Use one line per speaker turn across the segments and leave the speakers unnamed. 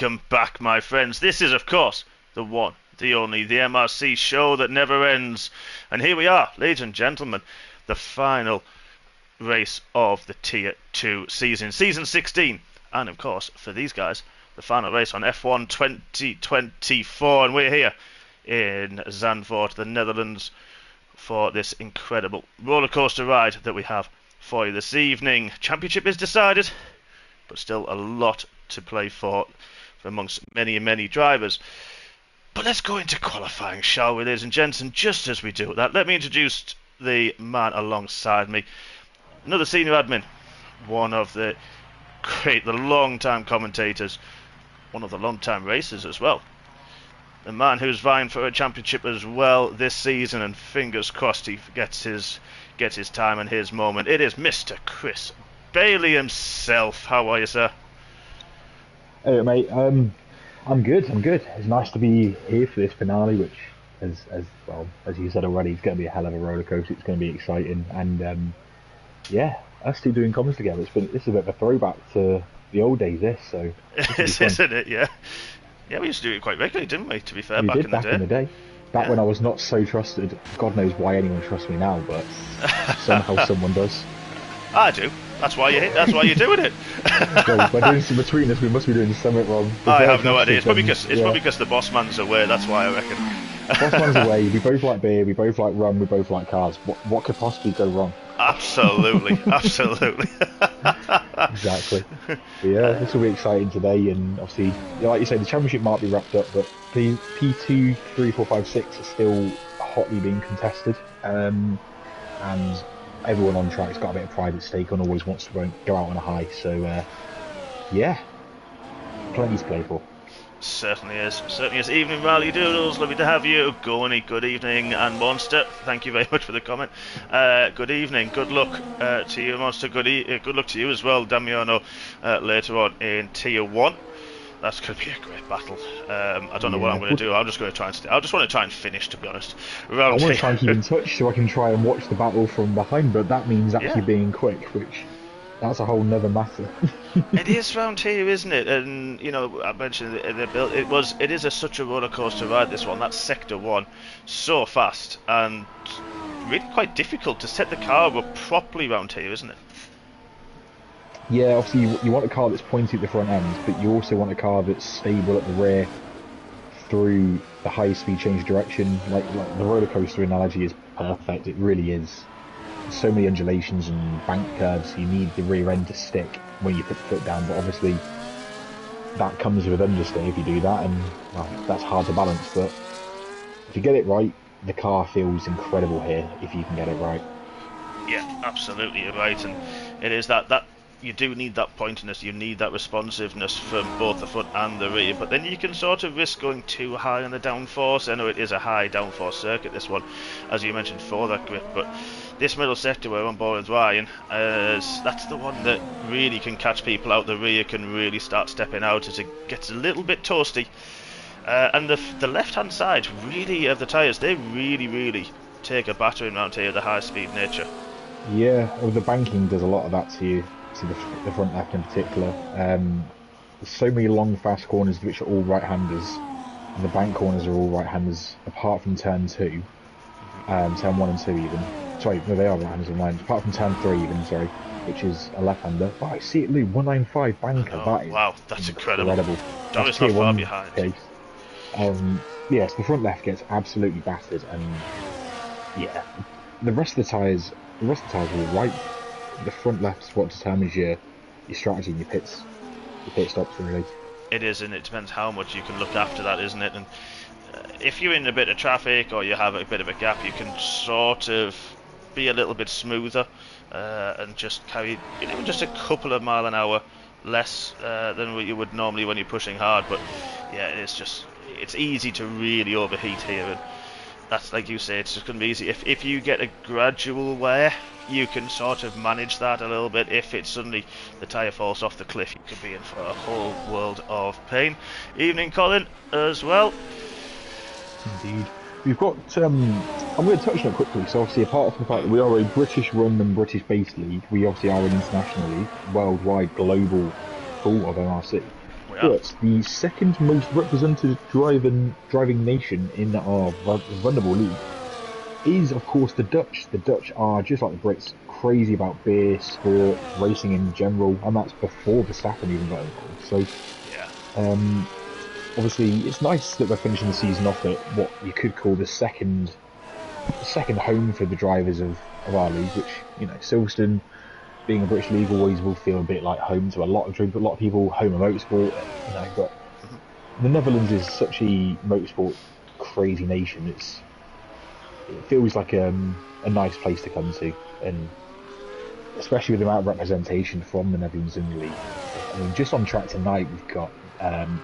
Welcome back, my friends. This is, of course, the one, the only, the MRC show that never ends. And here we are, ladies and gentlemen, the final race of the Tier 2 season, Season 16. And, of course, for these guys, the final race on F1 2024. And we're here in Zandvoort, the Netherlands, for this incredible rollercoaster ride that we have for you this evening. Championship is decided, but still a lot to play for amongst many drivers. But let's go into qualifying, shall we, ladies and gents? And just as we do that, let me introduce the man alongside me, another senior admin, one of the long-time commentators, one of the long-time racers as well, the man who's vying for a championship as well this season, and fingers crossed he gets his time and his moment. It is Mr. Chris Bailey himself. How are you, sir?
Hey mate, I'm good. It's nice to be here for this finale, which, as you said already, it's going to be a hell of a roller coaster. It's going to be exciting, and yeah, us two doing comments together. This is a bit of a throwback to the old days.
Isn't it? Yeah, we used to do it quite regularly, didn't we? To be fair,
back in the day. Back when I was not so trusted. God knows why anyone trusts me now, but somehow someone does.
I do. That's why you're doing it.
Well, we're doing between us. We must be doing something wrong.
I have no idea. It's probably because the boss man's away. That's why I reckon.
Boss man's away. We both like beer. We both like rum. We both like cars. What could possibly go wrong?
Absolutely.
Exactly. But yeah, this will be exciting today, and obviously, like you say, the championship might be wrapped up, but P2, 3, 4, 5, 6 are still hotly being contested, and everyone on track's got a bit of pride at stake and always wants to go out on a high. So yeah, plenty to play for.
Certainly is. Evening, Rally Doodles. Lovely to have you. Goiny, good evening. And Monster, thank you very much for the comment. Good evening. Good luck to you, Monster. Good luck to you as well, Damiano, later on in Tier 1. That's going to be a great battle. I don't know what I'm going to do. I just want to try and finish, to be honest.
I want to try and keep in touch so I can try and watch the battle from behind, but that means actually being quick, which that's a whole nother matter.
It is round here, isn't it? And I mentioned it is such a roller coaster ride. This one, that's Sector 1, so fast and really quite difficult to set the car up properly round here, isn't it?
Yeah, obviously you want a car that's pointy at the front end, but you also want a car that's stable at the rear through the high speed change direction. Like the roller coaster analogy is perfect. It really is. There's so many undulations and bank curves. You need the rear end to stick when you put the foot down, but obviously that comes with understeer if you do that, and that's hard to balance. But if you get it right, the car feels incredible here if you can get it right.
Yeah, absolutely, you're right, and it is that. You do need that pointiness, you need that responsiveness from both the front and the rear, but then you can sort of risk going too high on the downforce. I know it is a high downforce circuit, this one, as you mentioned, for that grip, but this middle sector we're on board with Ryan, that's the one that really can catch people out. The rear can really start stepping out as it gets a little bit toasty, and the left-hand side, really, of the tyres, they really take a battering around here, the high-speed nature.
Yeah, well, the banking does a lot of that to you. To the front left in particular. There's so many long fast corners which are all right-handers, and the bank corners are all right-handers apart from turn 2, turn 1 and 2 even. Sorry, no, they are right-handers in line, apart from turn 3 even, sorry, which is a left-hander. Oh, I see it, Lou, 195 banker.
Oh, wow, that's incredible. That's
not
far behind.
Pace. Yes, the front left gets absolutely battered, and yeah, the rest of the tyres are all right. The front left's what determines your strategy and your pit stops, really.
It is, and it depends how much you can look after that, isn't it? And if you're in a bit of traffic or you have a bit of a gap, you can sort of be a little bit smoother and just carry just a couple of mile an hour less than what you would normally when you're pushing hard. But yeah, it's easy to really overheat here, and that's, like you say, it's just going to be easy. If you get a gradual wear, you can sort of manage that a little bit. If it's suddenly the tyre falls off the cliff, you could be in for a whole world of pain. Evening, Colin, as well.
Indeed. We've got, I'm going to touch on it quickly. So obviously, apart from the fact that we are a British run and British based league, we obviously are an international league, worldwide, global, full of MRC.
are.
But the second most represented driving nation in our vulnerable league is, of course, the Dutch. The Dutch are, just like the Brits, crazy about beer, sport, racing in general, and that's before Verstappen even got involved. So,
Yeah.
Obviously, it's nice that we're finishing the season off at what you could call the second home for the drivers of our league, which, Silverstone, being a British league, always will feel a bit like home to a lot of people, home of motorsport, but the Netherlands is such a motorsport crazy nation. It feels like a nice place to come to, and especially with the amount of representation from the Netherlands in the league. I mean, just on track tonight, we've got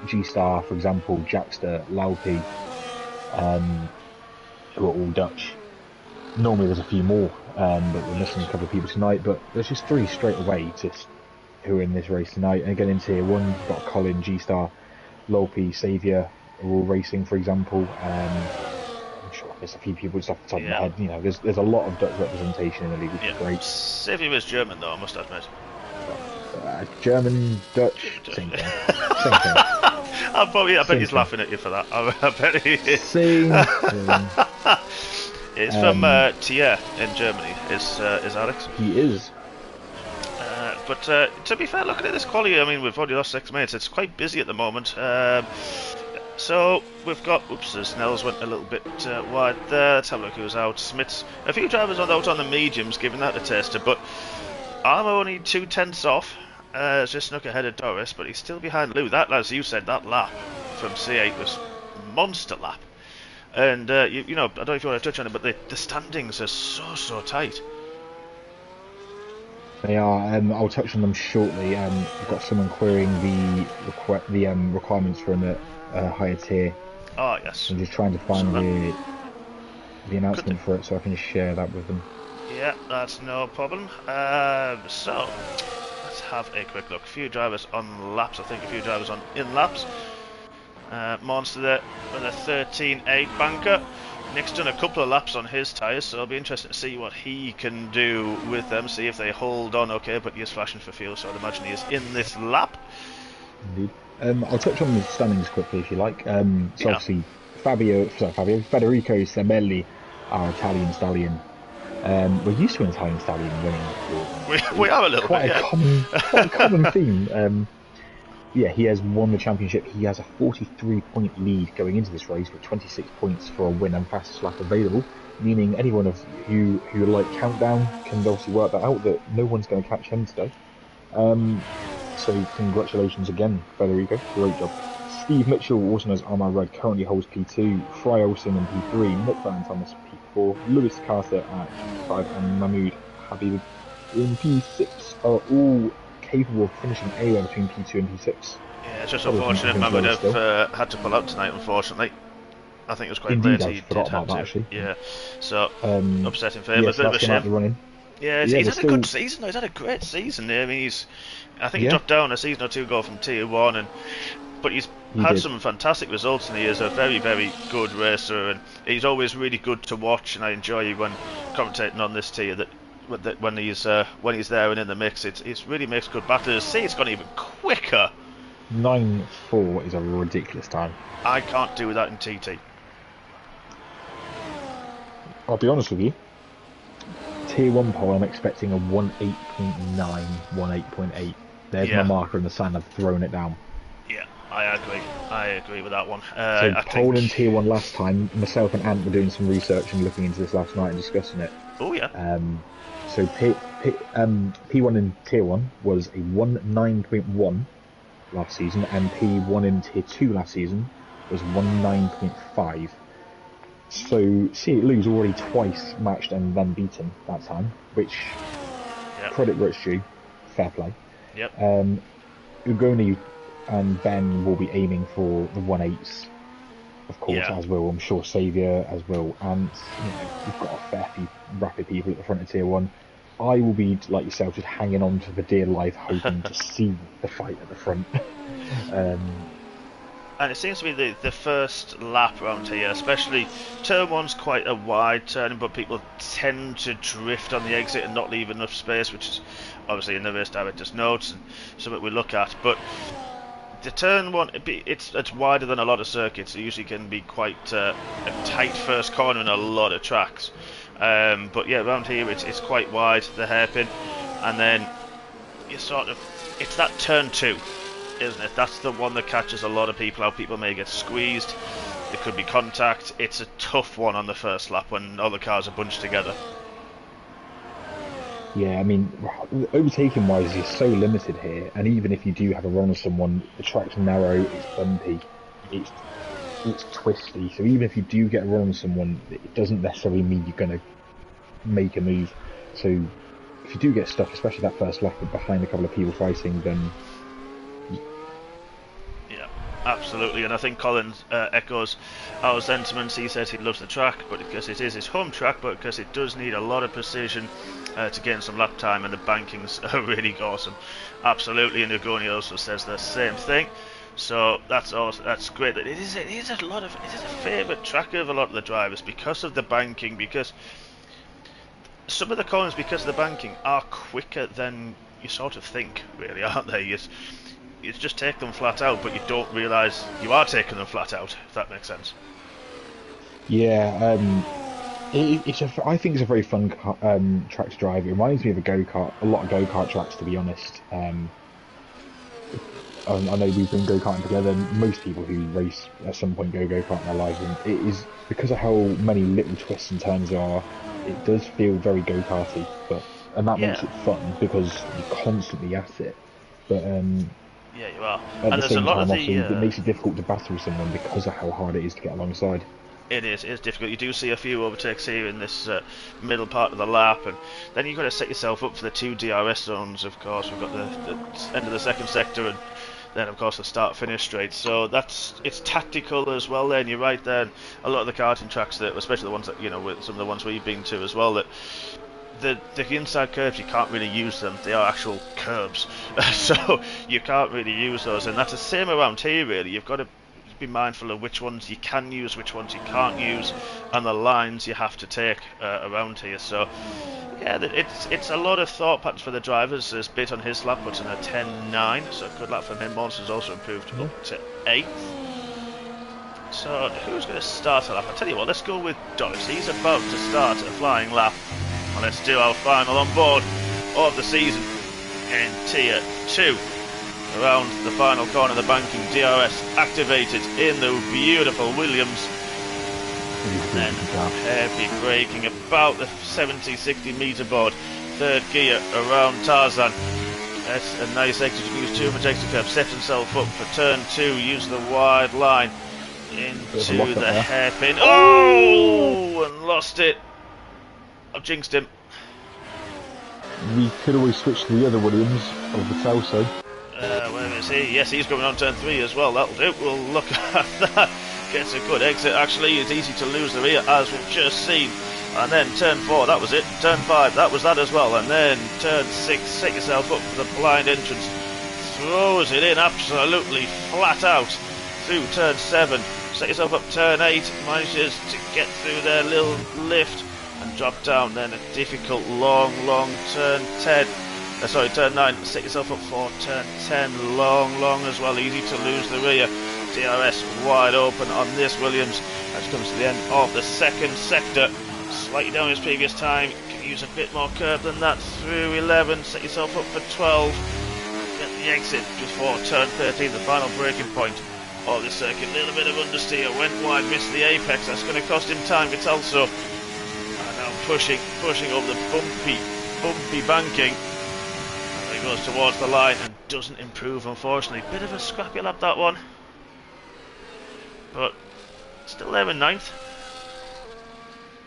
G-Star, for example, Jackster, Laupe, who are all Dutch. Normally there's a few more, but we're missing a couple of people tonight, but there's just 3 straight away who are in this race tonight. And again, in Tier 1, we've got Colin, G-Star, Laupe, Saviour, are all racing, for example. I'm sure there's a few people just off the top of my head. There's a lot of Dutch representation in the league, which is great.
Saviour is German, though, I must admit.
German, Dutch, same thing.
I bet he's laughing at you for that. I bet he is.
Same thing.
It's from Thiers in Germany, is Alex.
He is.
But to be fair, looking at this quality, I mean, we've already lost 6 minutes. It's quite busy at the moment. So we've got, Snell's went a little bit wide there. Let's have a look who's out. Smith's, a few drivers out on the mediums, giving that a tester, but I'm only 2/10 off. Just snuck ahead of Doris, but he's still behind Lou. That, as you said, that lap from C8 was monster lap. And, I don't know if you want to touch on it, but the standings are so tight.
They are. I'll touch on them shortly. We've got someone querying the requirements for a higher tier.
Oh, yes.
I'm just trying to find the announcement for it so I can just share that with them.
Yeah, that's no problem. So, let's have a quick look. A few drivers on laps, I think a few drivers on in-laps. Monster there with a 13.8 banker. Nick's done a couple of laps on his tyres, so it'll be interesting to see what he can do with them, see if they hold on okay, but he is flashing for fuel, so I'd imagine he is in this lap.
Indeed. I'll touch on the standings quickly if you like. So obviously, Federico Semelli, our Italian stallion. We're used to an Italian stallion winning.
We are a little
quite
bit,
quite a common theme. He has won the championship. He has a 43-point lead going into this race with 26 points for a win and fastest lap available, meaning anyone of you who like Countdown can obviously work that out, that no one's going to catch him today. So congratulations again, Federico. Great job. Steve Mitchell, also known as Armand Red, currently holds P2. Fry Olsen in P3. Nick Van Thomas P4. Lewis Carter at P5 and Mahmoud Habib in P6 are all capable of finishing anywhere between P2 and P6.
Yeah, it's just unfortunate Mahmoud had to pull out tonight, unfortunately. I think it was quite
Indeed,
late. He did have to.
Actually.
Yeah, so upsetting for him.
Yes,
a bit of a
shame.
Yeah, he's had a good season. He's had a great season. I mean, I think he dropped down a season or two ago from Tier 1, but he's had some fantastic results, and he is a very, very good racer, and he's always really good to watch. And I enjoy when commentating on this tier that when he's there and in the mix, it really makes good battles. See, it's gone even quicker.
9.4 is a ridiculous time.
I can't do that in TT.
I'll be honest with you. Tier 1 pole, I'm expecting a 18.9, 18.8. There's my marker in the sand. I've thrown it down.
Yeah, I agree with that one.
So pole in Tier 1 last time, myself and Ant were doing some research and looking into this last night and discussing it.
Oh yeah.
So P1 in Tier 1 was a 19.1 last season, and P1 in Tier 2 last season was 19.5. So C8 Lou's already twice matched and then beaten that time, which credit where it's due, fair play.
Yep.
Ugoni and Ben will be aiming for the 1.8s, of course, as will, I'm sure, Saviour, as will, and we've got a fair few rapid people at the front of Tier 1. I will be, like yourself, just hanging on to the dear life, hoping to see the fight at the front.
And it seems to be the first lap around here, especially turn 1's quite a wide turning, but people tend to drift on the exit and not leave enough space, which is obviously in the race director's notes and something we look at. But the turn one, it's wider than a lot of circuits. It usually can be quite a tight first corner in a lot of tracks. But yeah, around here it's quite wide, the hairpin, and then you sort of, it's that turn 2, isn't it? That's the one that catches a lot of people out. People may get squeezed. There could be contact. It's a tough one on the first lap when all the cars are bunched together.
Yeah, I mean, overtaking wise, you're so limited here, and even if you do have a run on someone, the track's narrow, it's bumpy, it's twisty. So even if you do get a run on someone, it doesn't necessarily mean you're going to make a move. So if you do get stuck, especially that first lap behind a couple of people fighting, then
yeah, absolutely. And I think Colin echoes our sentiments. He says he loves the track, but because it is his home track, but because it does need a lot of precision to gain some lap time, and the bankings are really awesome. Absolutely. And Ugoni also says the same thing. So that's awesome. That's great. It is a favourite track of a lot of the drivers because of the banking, because some of the corners, because of the banking, are quicker than you sort of think, really, aren't they? You just take them flat out, but you don't realise you are taking them flat out, if that makes sense.
yeah, I think it's a very fun track to drive. It reminds me of a lot of go-kart tracks, to be honest. I know we've been go-karting together, and most people who race at some point go-kart in their lives, and it is, because of how many little twists and turns there are, it does feel very go-karty, and that makes it fun because you're constantly at it. But
yeah, you are.
At
and
the same time, it makes it difficult to battle someone because of how hard it is to get alongside.
It's difficult. You do see a few overtakes here in this middle part of the lap, and then you've got to set yourself up for the 2 DRS zones, of course. We've got the end of the second sector, and then of course the start-finish straight. So it's tactical as well. Then you're right there. A lot of the karting tracks, that, especially the ones that, with some of the ones we've been to as well, that the inside curves, you can't really use them. They are actual curbs, so you can't really use those. And that's the same around here, really. You've got to be mindful of which ones you can use, which ones you can't use, and the lines you have to take around here. So yeah, it's a lot of thought patterns for the drivers. As Bit on his lap puts in a 10.9, so good lap from him. Monster's also improved up to 8th. So who's going to start a lap? I'll tell you what, let's go with Doris. He's about to start a flying lap, and let's do our final on board of the season in Tier 2. Around the final corner, the banking, DRS activated in the beautiful Williams. And then heavy braking about the 70-60 metre board. Third gear around Tarzan. That's a nice exit. You can use too much extra curve. Set himself up for turn 2. Use the wide line into the hairpin. Oh! And lost it. I've jinxed him.
We could always switch to the other Williams of the Telso.
Where is he? Yes, he's coming on turn 3 as well. That'll do. We'll look at that. Gets a good exit, actually. It's easy to lose the rear, as we've just seen. And then turn 4, that was it. Turn 5, that was that as well. And then turn 6, set yourself up for the blind entrance. Throws it in absolutely flat out through turn 7. Set yourself up turn 8. Manages to get through their little lift and drop down. Then a difficult, long turn 10. Turn 9, set yourself up for turn 10, long as well, easy to lose the rear. DRS wide open on this Williams, as comes to the end of the second sector, slightly down his previous time, can use a bit more curve than that, through 11, set yourself up for 12, get the exit before turn 13, the final braking point of this circuit. Little bit of understeer, went wide, missed the apex, that's going to cost him time. It's also now pushing over the bumpy banking. He goes towards the line and doesn't improve, unfortunately. Bit of a scrappy lap, that one, but still there in 9th.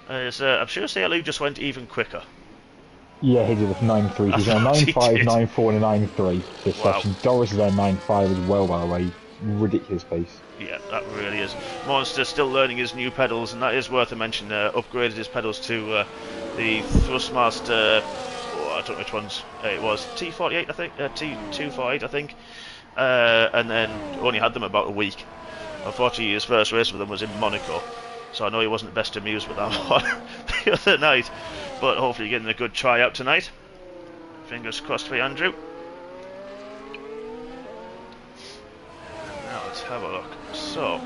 I'm sure CLU just went even quicker.
Yeah, he did a 9.3. He's on a 9.5, 9.4 and a 9.3 this session. Doris is on 9.5 as well, by the way. Ridiculous pace.
Yeah, that really is. Monster still learning his new pedals, and that is worth a mention. Upgraded his pedals to the Thrustmaster. I don't know which ones it was. T48, I think. T248, I think. And then only had them about a week. Unfortunately, his first race with them was in Monaco, so I know he wasn't best amused with that one the other night. But hopefully, getting a good try out tonight. Fingers crossed for Andrew. have a look. So,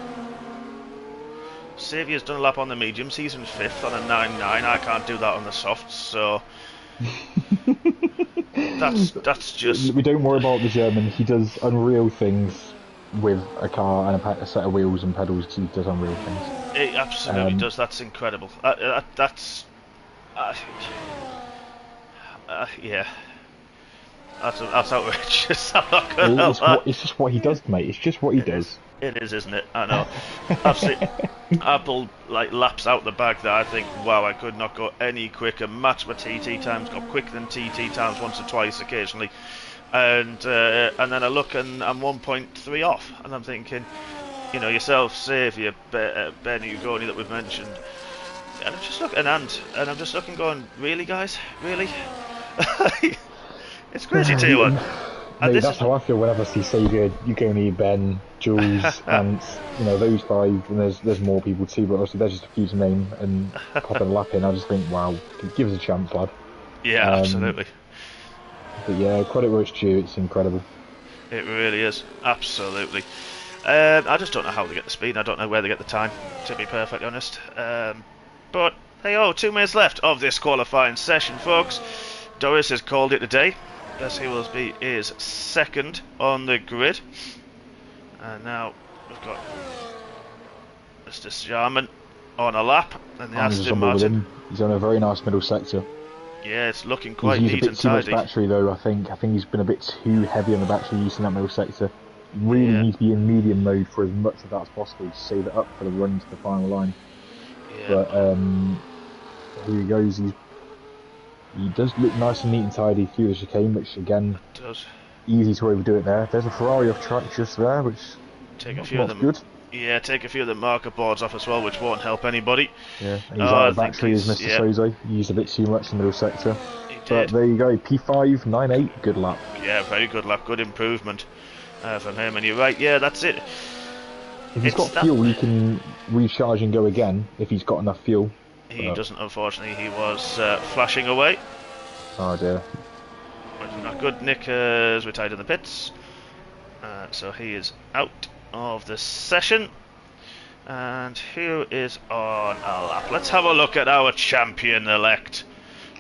Saviour's done a lap on the mediums. He's in 5th on a 9.9. I can't do that on the softs, so that's just.
We don't worry about the German. He does unreal things with a car and a set of wheels and pedals. He does unreal things.
It absolutely does. That's incredible. That's yeah. That's outrageous. I'm not gonna lie.
It's just what he does, mate. It's just what he does.
It is, isn't it? I know. I've seen Apple like laps out the back that I think, wow, I could not go any quicker. Match my TT times, got quicker than TT times once or twice occasionally, and then I look and I'm 1.3 off, and I'm thinking, you know, yourself, Saviour, Ben Ugoni that we've mentioned, and I'm just looking and I'm just looking, going, really, guys, really? It's crazy, tell you what.
Mate, that's how I feel whenever I see Saviour, Ugoni, Ben, Jules, and you know those 5. And there's more people too, but obviously there's just a few to name. And popping a lap in, I just think, wow, give us a chance, lad.
Yeah, absolutely.
But yeah, credit where it's due. It's incredible.
It really is, absolutely. I just don't know how they get the speed. I don't know where they get the time, to be perfectly honest. But hey, 2 minutes left of this qualifying session, folks. Doris has called it a day. As he will be is 2nd on the grid. And now we've got Mr. Sharman on a lap, and the Aston Martin.
He's on a very nice middle sector.
Yeah, it's looking quite neat and tidy.
He's used a bit too much battery though. I think he's been a bit too heavy on the battery use in that middle sector. Really needs to be in medium mode for as much of that as possible to save it up for the run to the final line.
Yeah.
But here he goes. He does look nice and neat and tidy through the chicane, which again,
does.
Easy to overdo it there. There's a Ferrari off track just there, which
take a few of them.
Good.
Yeah, take a few of the marker boards off as well, which won't help anybody.
Yeah, and he's out of battery as Mr. Soze. He used a bit too much in the middle sector.
He did.
But there you go, P5, 9.8, good lap.
Yeah, very good lap, good improvement from him. And you're right, yeah, that's it.
If he's got fuel, he can recharge and go again if he's got enough fuel.
He doesn't, unfortunately. He was flashing away.
Oh dear.
Which is not good. Nick is retired in the pits. So he is out of the session. And who is on a lap? Let's have a look at our champion-elect,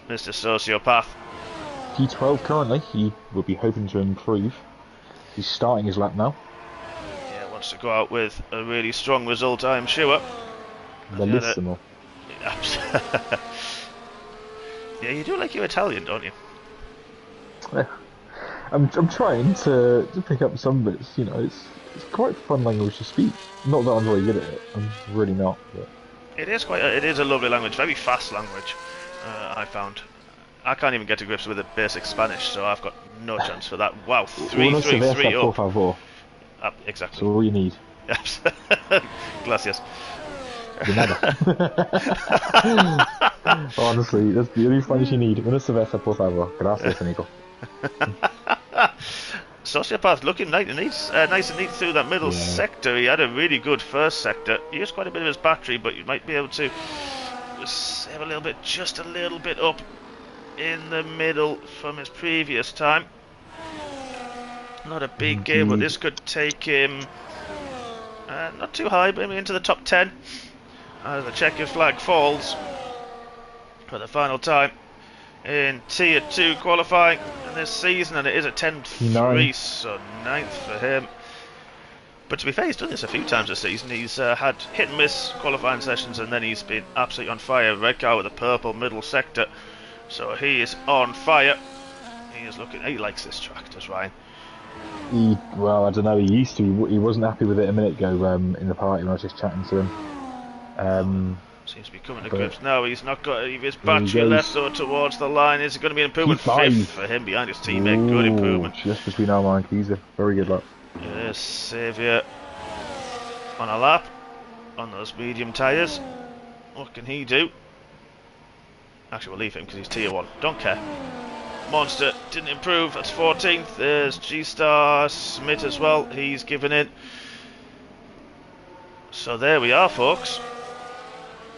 Mr. Sociopath.
P12 currently. He will be hoping to improve. He's starting his lap now.
Yeah, wants to go out with a really strong result, I'm sure.
Bellissimo.
Yeah, you do like your Italian, don't you?
Yeah. I'm trying to pick up some bits. You know, it's quite a fun language to speak. Not that I'm very good at it. I'm really not. But
it is a lovely language, very fast language. I found. I can't even get to grips with the basic Spanish, so I've got no chance for that. Wow, 3-3-3 up.
Por favor.
Exactly.
That's all you need.
Gracias.
Honestly, that's the only Spanish you need. Una cerveza, por favor. Gracias, amigo.
Sociopath looking nice and neat through that middle sector. He had a really good first sector. He used quite a bit of his battery, but you might be able to save a little bit, just a little bit up in the middle from his previous time. Not a big game, but this could take him not too high, but maybe into the top 10. As the checkered flag falls for the final time in Tier 2 qualifying this season, and it is a 10-3, so 9th for him. But to be fair, he's done this a few times this season. He's had hit and miss qualifying sessions, and then he's been absolutely on fire. Red car with a purple middle sector, so he is on fire. He is looking. He likes this track, does Ryan?
Well, I don't know. He used to. He wasn't happy with it a minute ago in the party when I was just chatting to him.
Seems to be coming to grips now. He's not got his battery left or towards the line. Is it going to be an improvement? 5th for him behind his teammate. Good improvement.
Just between Armand and Kieser. Very good luck.
Yes, Saviour on a lap on those medium tyres. What can he do? Actually, we'll leave him because he's Tier 1. Don't care. Monster didn't improve. That's 14th. There's G-Star Smith as well. He's given in. So there we are, folks.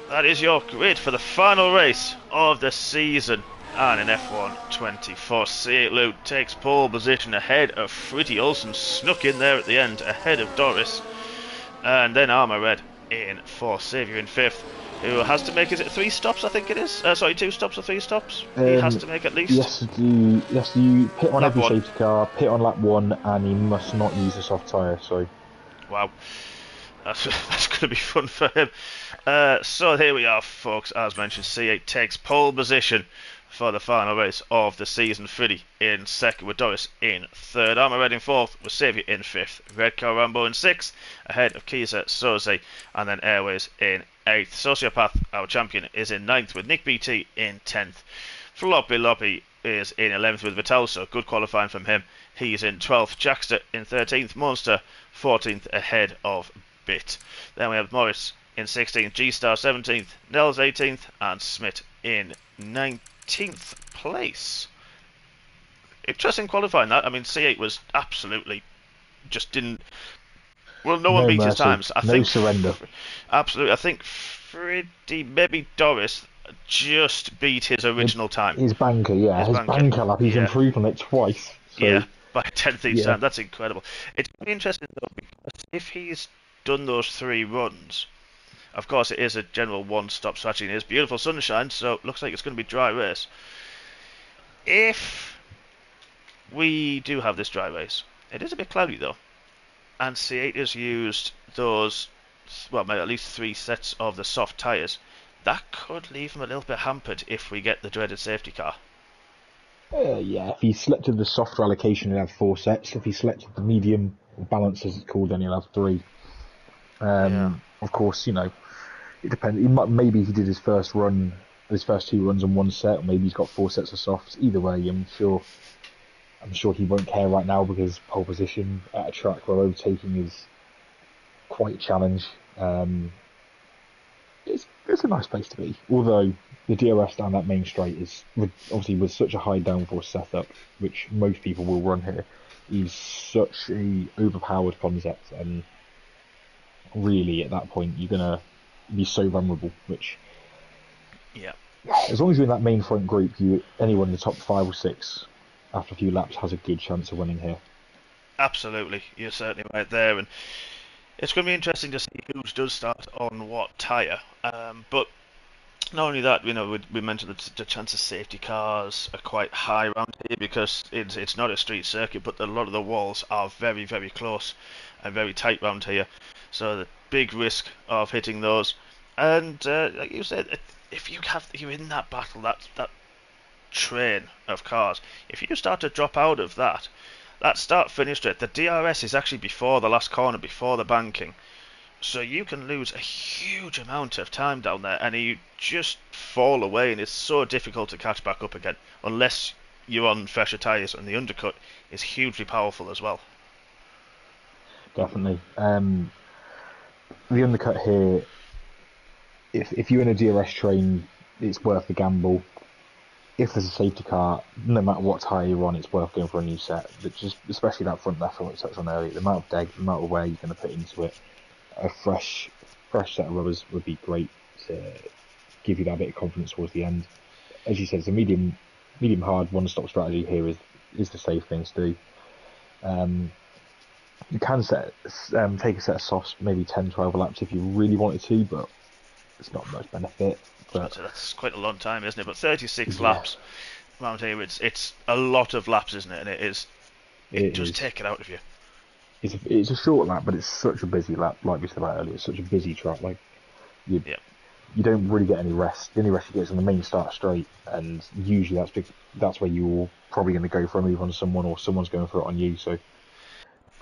That is your grid for the final race of the season. And in F1 24, C8 Lou takes pole position ahead of Fritty Olsen. Snuck in there at the end ahead of Doris. And then Armour Red in fourth, Saviour in fifth, who has to make, is it 3 stops, I think it is? Sorry, 2 stops or 3 stops? He has to make at least.
He has to do pit on
Lap
every
1.
safety car, pit on lap 1, and he must not use a soft tyre, so...
Wow. That's going to be fun for him. So here we are, folks. As mentioned, C8 takes pole position for the final race of the season. Freddy in second, with Doris in third. Armour Red in fourth, with Saviour in fifth. Red Car Rambo in sixth, ahead of Kisa Soze, and then Airways in eighth. Sociopath, our champion, is in ninth, with Nick BT in 10th. Floppy Loppy is in 11th with Vital, so good qualifying from him. He's in 12th. Jackster in 13th. Monster 14th, ahead of Bit. Then we have Morris in 16th, G-Star 17th, Nels 18th, and Smith in 19th place. Interesting qualifying that. I mean, C8 was absolutely just didn't. Well, no one beat his times. I think
surrender.
Absolutely, I think Freddie, maybe Doris, just beat his original time.
His banker, yeah, his banker lap. He's improved on it twice. So.
Yeah, by 10th each time. That's incredible. It's really interesting though, because if he's done those 3 runs, of course it is a general one-stop strategy and it is beautiful sunshine, so it looks like it's going to be a dry race. If we do have this dry race, it is a bit cloudy though, and C8 has used those, well, at least 3 sets of the soft tyres. That could leave him a little bit hampered if we get the dreaded safety car.
Yeah, if he selected the softer allocation, he'll have 4 sets. If he selected the medium balance, as it's called, then he'll have 3. Of course, it depends. Maybe he did his first 2 runs on 1 set, or maybe he's got 4 sets of softs. Either way, I'm sure he won't care right now, because pole position at a track where overtaking is quite a challenge. It's a nice place to be. Although the DRS down that main straight is obviously with such a high downforce setup, which most people will run here, is such a overpowered concept, and really at that point you're gonna be so vulnerable. Which, as long as you're in that main front group, anyone in the top 5 or 6 after a few laps has a good chance of winning here.
Absolutely, you're certainly right there, and it's going to be interesting to see who does start on what tyre. But not only that, we mentioned that the chance of safety cars are quite high around here because it's not a street circuit, but a lot of the walls are very, very close and very tight around here. So the big risk of hitting those. And like you said, if you're in that battle, that train of cars, if you start to drop out of that start-finish straight, the DRS is actually before the last corner, before the banking. So you can lose a huge amount of time down there, and you just fall away, and it's so difficult to catch back up again, unless you're on fresher tyres, and the undercut is hugely powerful as well.
Definitely. The undercut here, if you're in a DRS train, it's worth the gamble. If there's a safety car, no matter what tyre you're on, it's worth going for a new set. Especially that front left one we touched on earlier. The amount of deg, the amount of wear you're going to put into it, a fresh set of rubbers would be great to give you that bit of confidence towards the end. As you said, it's a medium hard one-stop strategy here is the safe thing to do. You can take a set of softs, maybe 10-12 laps if you really wanted to, but it's not much benefit.
That's quite a long time, isn't it? But 36 laps around here, it's a lot of laps, isn't it? And it does take it out of you.
It's a short lap, but it's such a busy lap, like we said about earlier. It's such a busy track. Like you don't really get any rest. The only rest you get is on the main start straight, and usually that's where you're probably going to go for a move on someone, or someone's going for it on you. So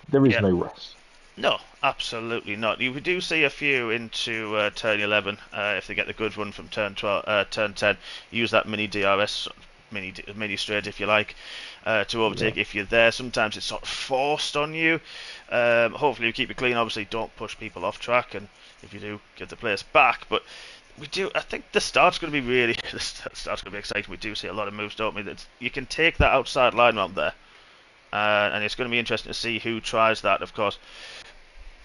there is no rest.
No, absolutely not. You do see a few into turn 11 if they get the good run from turn 10. Use that mini DRS, mini straight if you like, to overtake if you're there. Sometimes it's sort of forced on you. Hopefully you keep it clean. Obviously, don't push people off track, and if you do, give the place back. But I think the start's going to be exciting. We do see a lot of moves, don't we? You can take that outside line around there. And it's going to be interesting to see who tries that. Of course,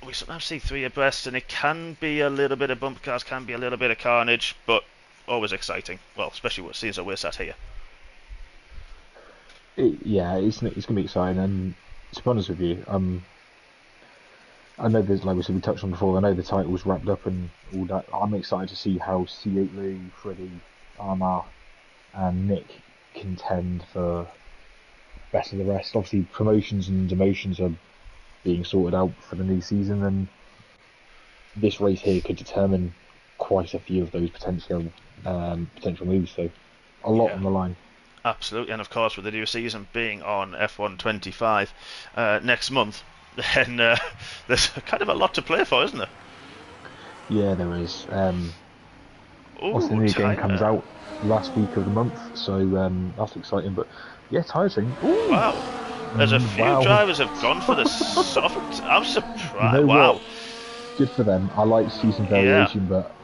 we sometimes see 3 abreast, and it can be a little bit of bumper cars, can be a little bit of carnage, but always exciting. Well, especially what seems like we're sat here.
It's going to be exciting, and to be honest with you, I know there's, like we touched on before, I know the title's wrapped up and all that. I'm excited to see how C8 Lou, Freddie, Armar, and Nick contend for best of the rest. Obviously, promotions and demotions are being sorted out for the new season, and this race here could determine quite a few of those potential moves. So, a lot on the line.
Absolutely, and of course, with the new season being on F125 next month, then there's kind of a lot to play for, isn't there?
Yeah, there is. The new game comes out last week of the month, so that's exciting. But yeah, tyre chain. Ooh.
Wow, there's a few drivers have gone for the soft. I'm surprised.
You know
wow,
what? Good for them. I like to see some variation, but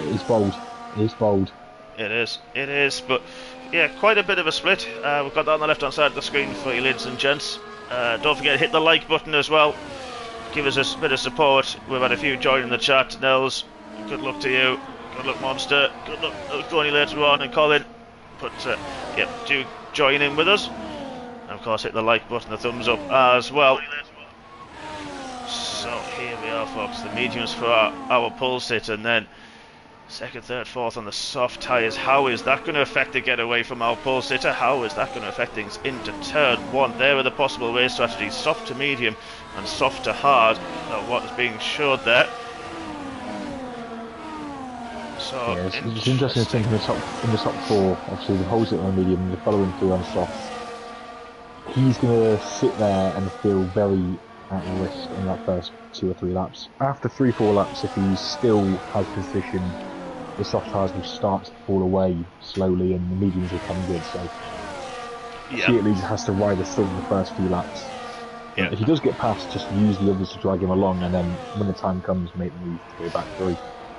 it's bold. It's bold.
It is. But yeah, quite a bit of a split. We've got that on the left-hand side of the screen for you, ladies and gents. Don't forget to hit the like button as well. Give us a bit of support. We've had a few joining the chat. Nels, good luck to you. Good luck, Monster. Good luck, Tony, later on, and Colin. But do join in with us. And of course, hit the like button, the thumbs up as well. So here we are, folks. The mediums for our pull sit, and then second, third, fourth on the soft tyres. How is that going to affect the getaway from our pole sitter? How is that going to affect things into turn one? There are the possible race strategies: soft to medium and soft to hard. What is being showed there? So
yeah, it's interesting to think in the top four. Obviously, the pole sitter on medium, the following three on soft. He's going to sit there and feel very at risk in that first 2 or 3 laps. After 3-4 laps, if he still has position, the soft tyres will start to fall away slowly and the mediums will come good. So he at least has to ride the storm the first few laps. If he does get past, just use the others to drag him along, and then when the time comes, make the move to go back through.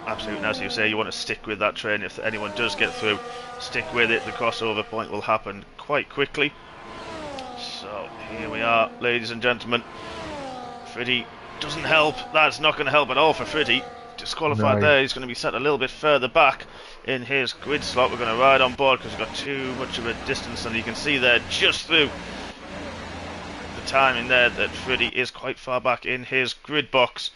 Absolutely, as you say, you want to stick with that train. If anyone does get through, stick with it. The crossover point will happen quite quickly. So here we are, ladies and gentlemen. Freddie doesn't help. That's not going to help at all for Freddie. Disqualified there. He's going to be set a little bit further back in his grid slot. We're going to ride on board because we've got too much of a distance, and you can see there just through the timing there that Freddie is quite far back in his grid box.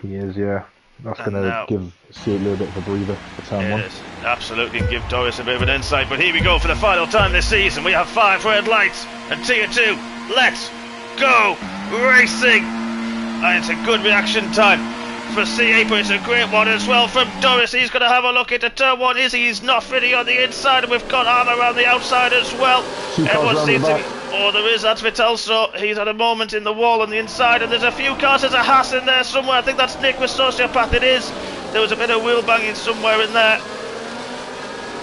He is, yeah. That's going to give C a little bit of a breather for turn one.
Yes, absolutely, and give Doris a bit of an insight. But here we go for the final time this season. We have 5 red lights and tier 2. Let's go racing! And it's a good reaction time for C8, but it's a great one as well from Doris. He's going to have a look into turn 1. He's not Freddie on the inside, and we've got Armour around the outside as well. Everyone seems to be... Oh, there is, that's Vitelso. He's had a moment in the wall on the inside, and there's a few cars. There's a Haas in there somewhere. I think that's Nick with Sociopath. It is. There was a bit of wheel banging somewhere in there.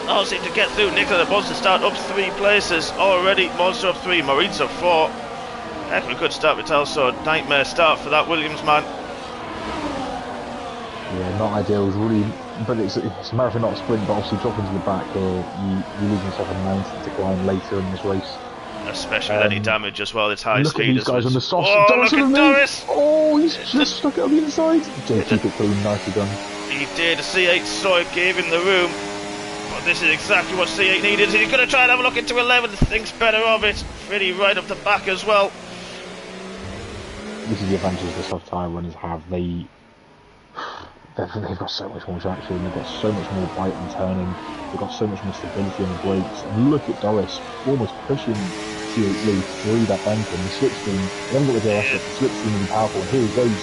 Oh, seem to get through. Nicola wants to start up 3 places already. Monster up 3, Marines up 4. Heck of a good start, Vitelso. Nightmare start for that Williams man.
Yeah, not ideal. Really, but it's a marathon, not a sprint. But obviously, dropping to the back here, you lose yourself a mountain to climb later in this race.
Especially with any damage as well. It's high
look
speed.
Look at these guys on the soft.
Oh, look at Doris!
Oh, he's just stuck it on the inside. Keep it clean, nicely done.
He did. C8 saw it, gave him the room. But this is exactly what C8 needed. He's going to try and have a look into 11. Thinks better of it. Freddie right up the back as well.
This is the advantage the soft tyre runners have. They've got so much more traction. They've got so much more bite and turning. They've got so much more stability on the brakes. And look at Doris almost pushing C8 Lee through that banking. The slipstream, they haven't got the DRS yet. The slipstream is powerful. And here he goes.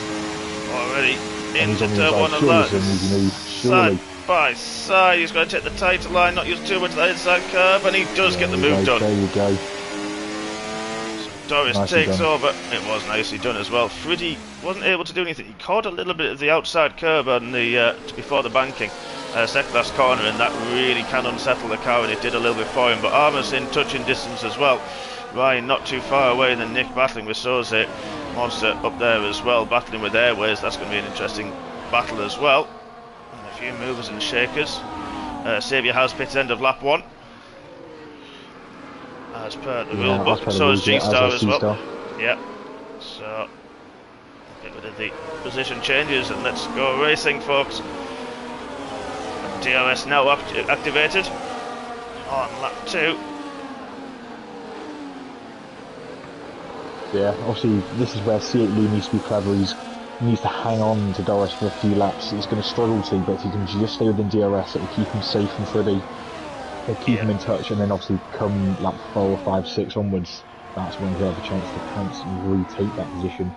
Already into turn 1 of that.
Surely.
Side by side. He's going to take the tighter line, not use too much of that inside curve, and he does get the move done.
There you go.
Doris takes over. It was nicely done as well. Freddie wasn't able to do anything. He caught a little bit of the outside curb on the before the banking, second last corner, and that really can unsettle the car, and it did a little bit for him. But Armour's in touching distance as well. Ryan not too far away, and then Nick battling with Soze. Monster up there as well, battling with Airways. That's going to be an interesting battle as well. And a few movers and shakers. Saviour has pit end of lap 1. As per the rule book, so is G-Star as well. Yeah, so get rid of the position changes and let's go racing, folks. DRS now activated on lap 2.
Yeah, obviously this is where C8 Lee needs to be clever. He's He needs to hang on to Doris for a few laps. He's going to struggle to, but if he can just stay within DRS, it will keep him safe from Freddie. It'll keep him in touch, and then obviously come lap 4, 5, 6 onwards, that's when he'll have a chance to pounce and retake that position.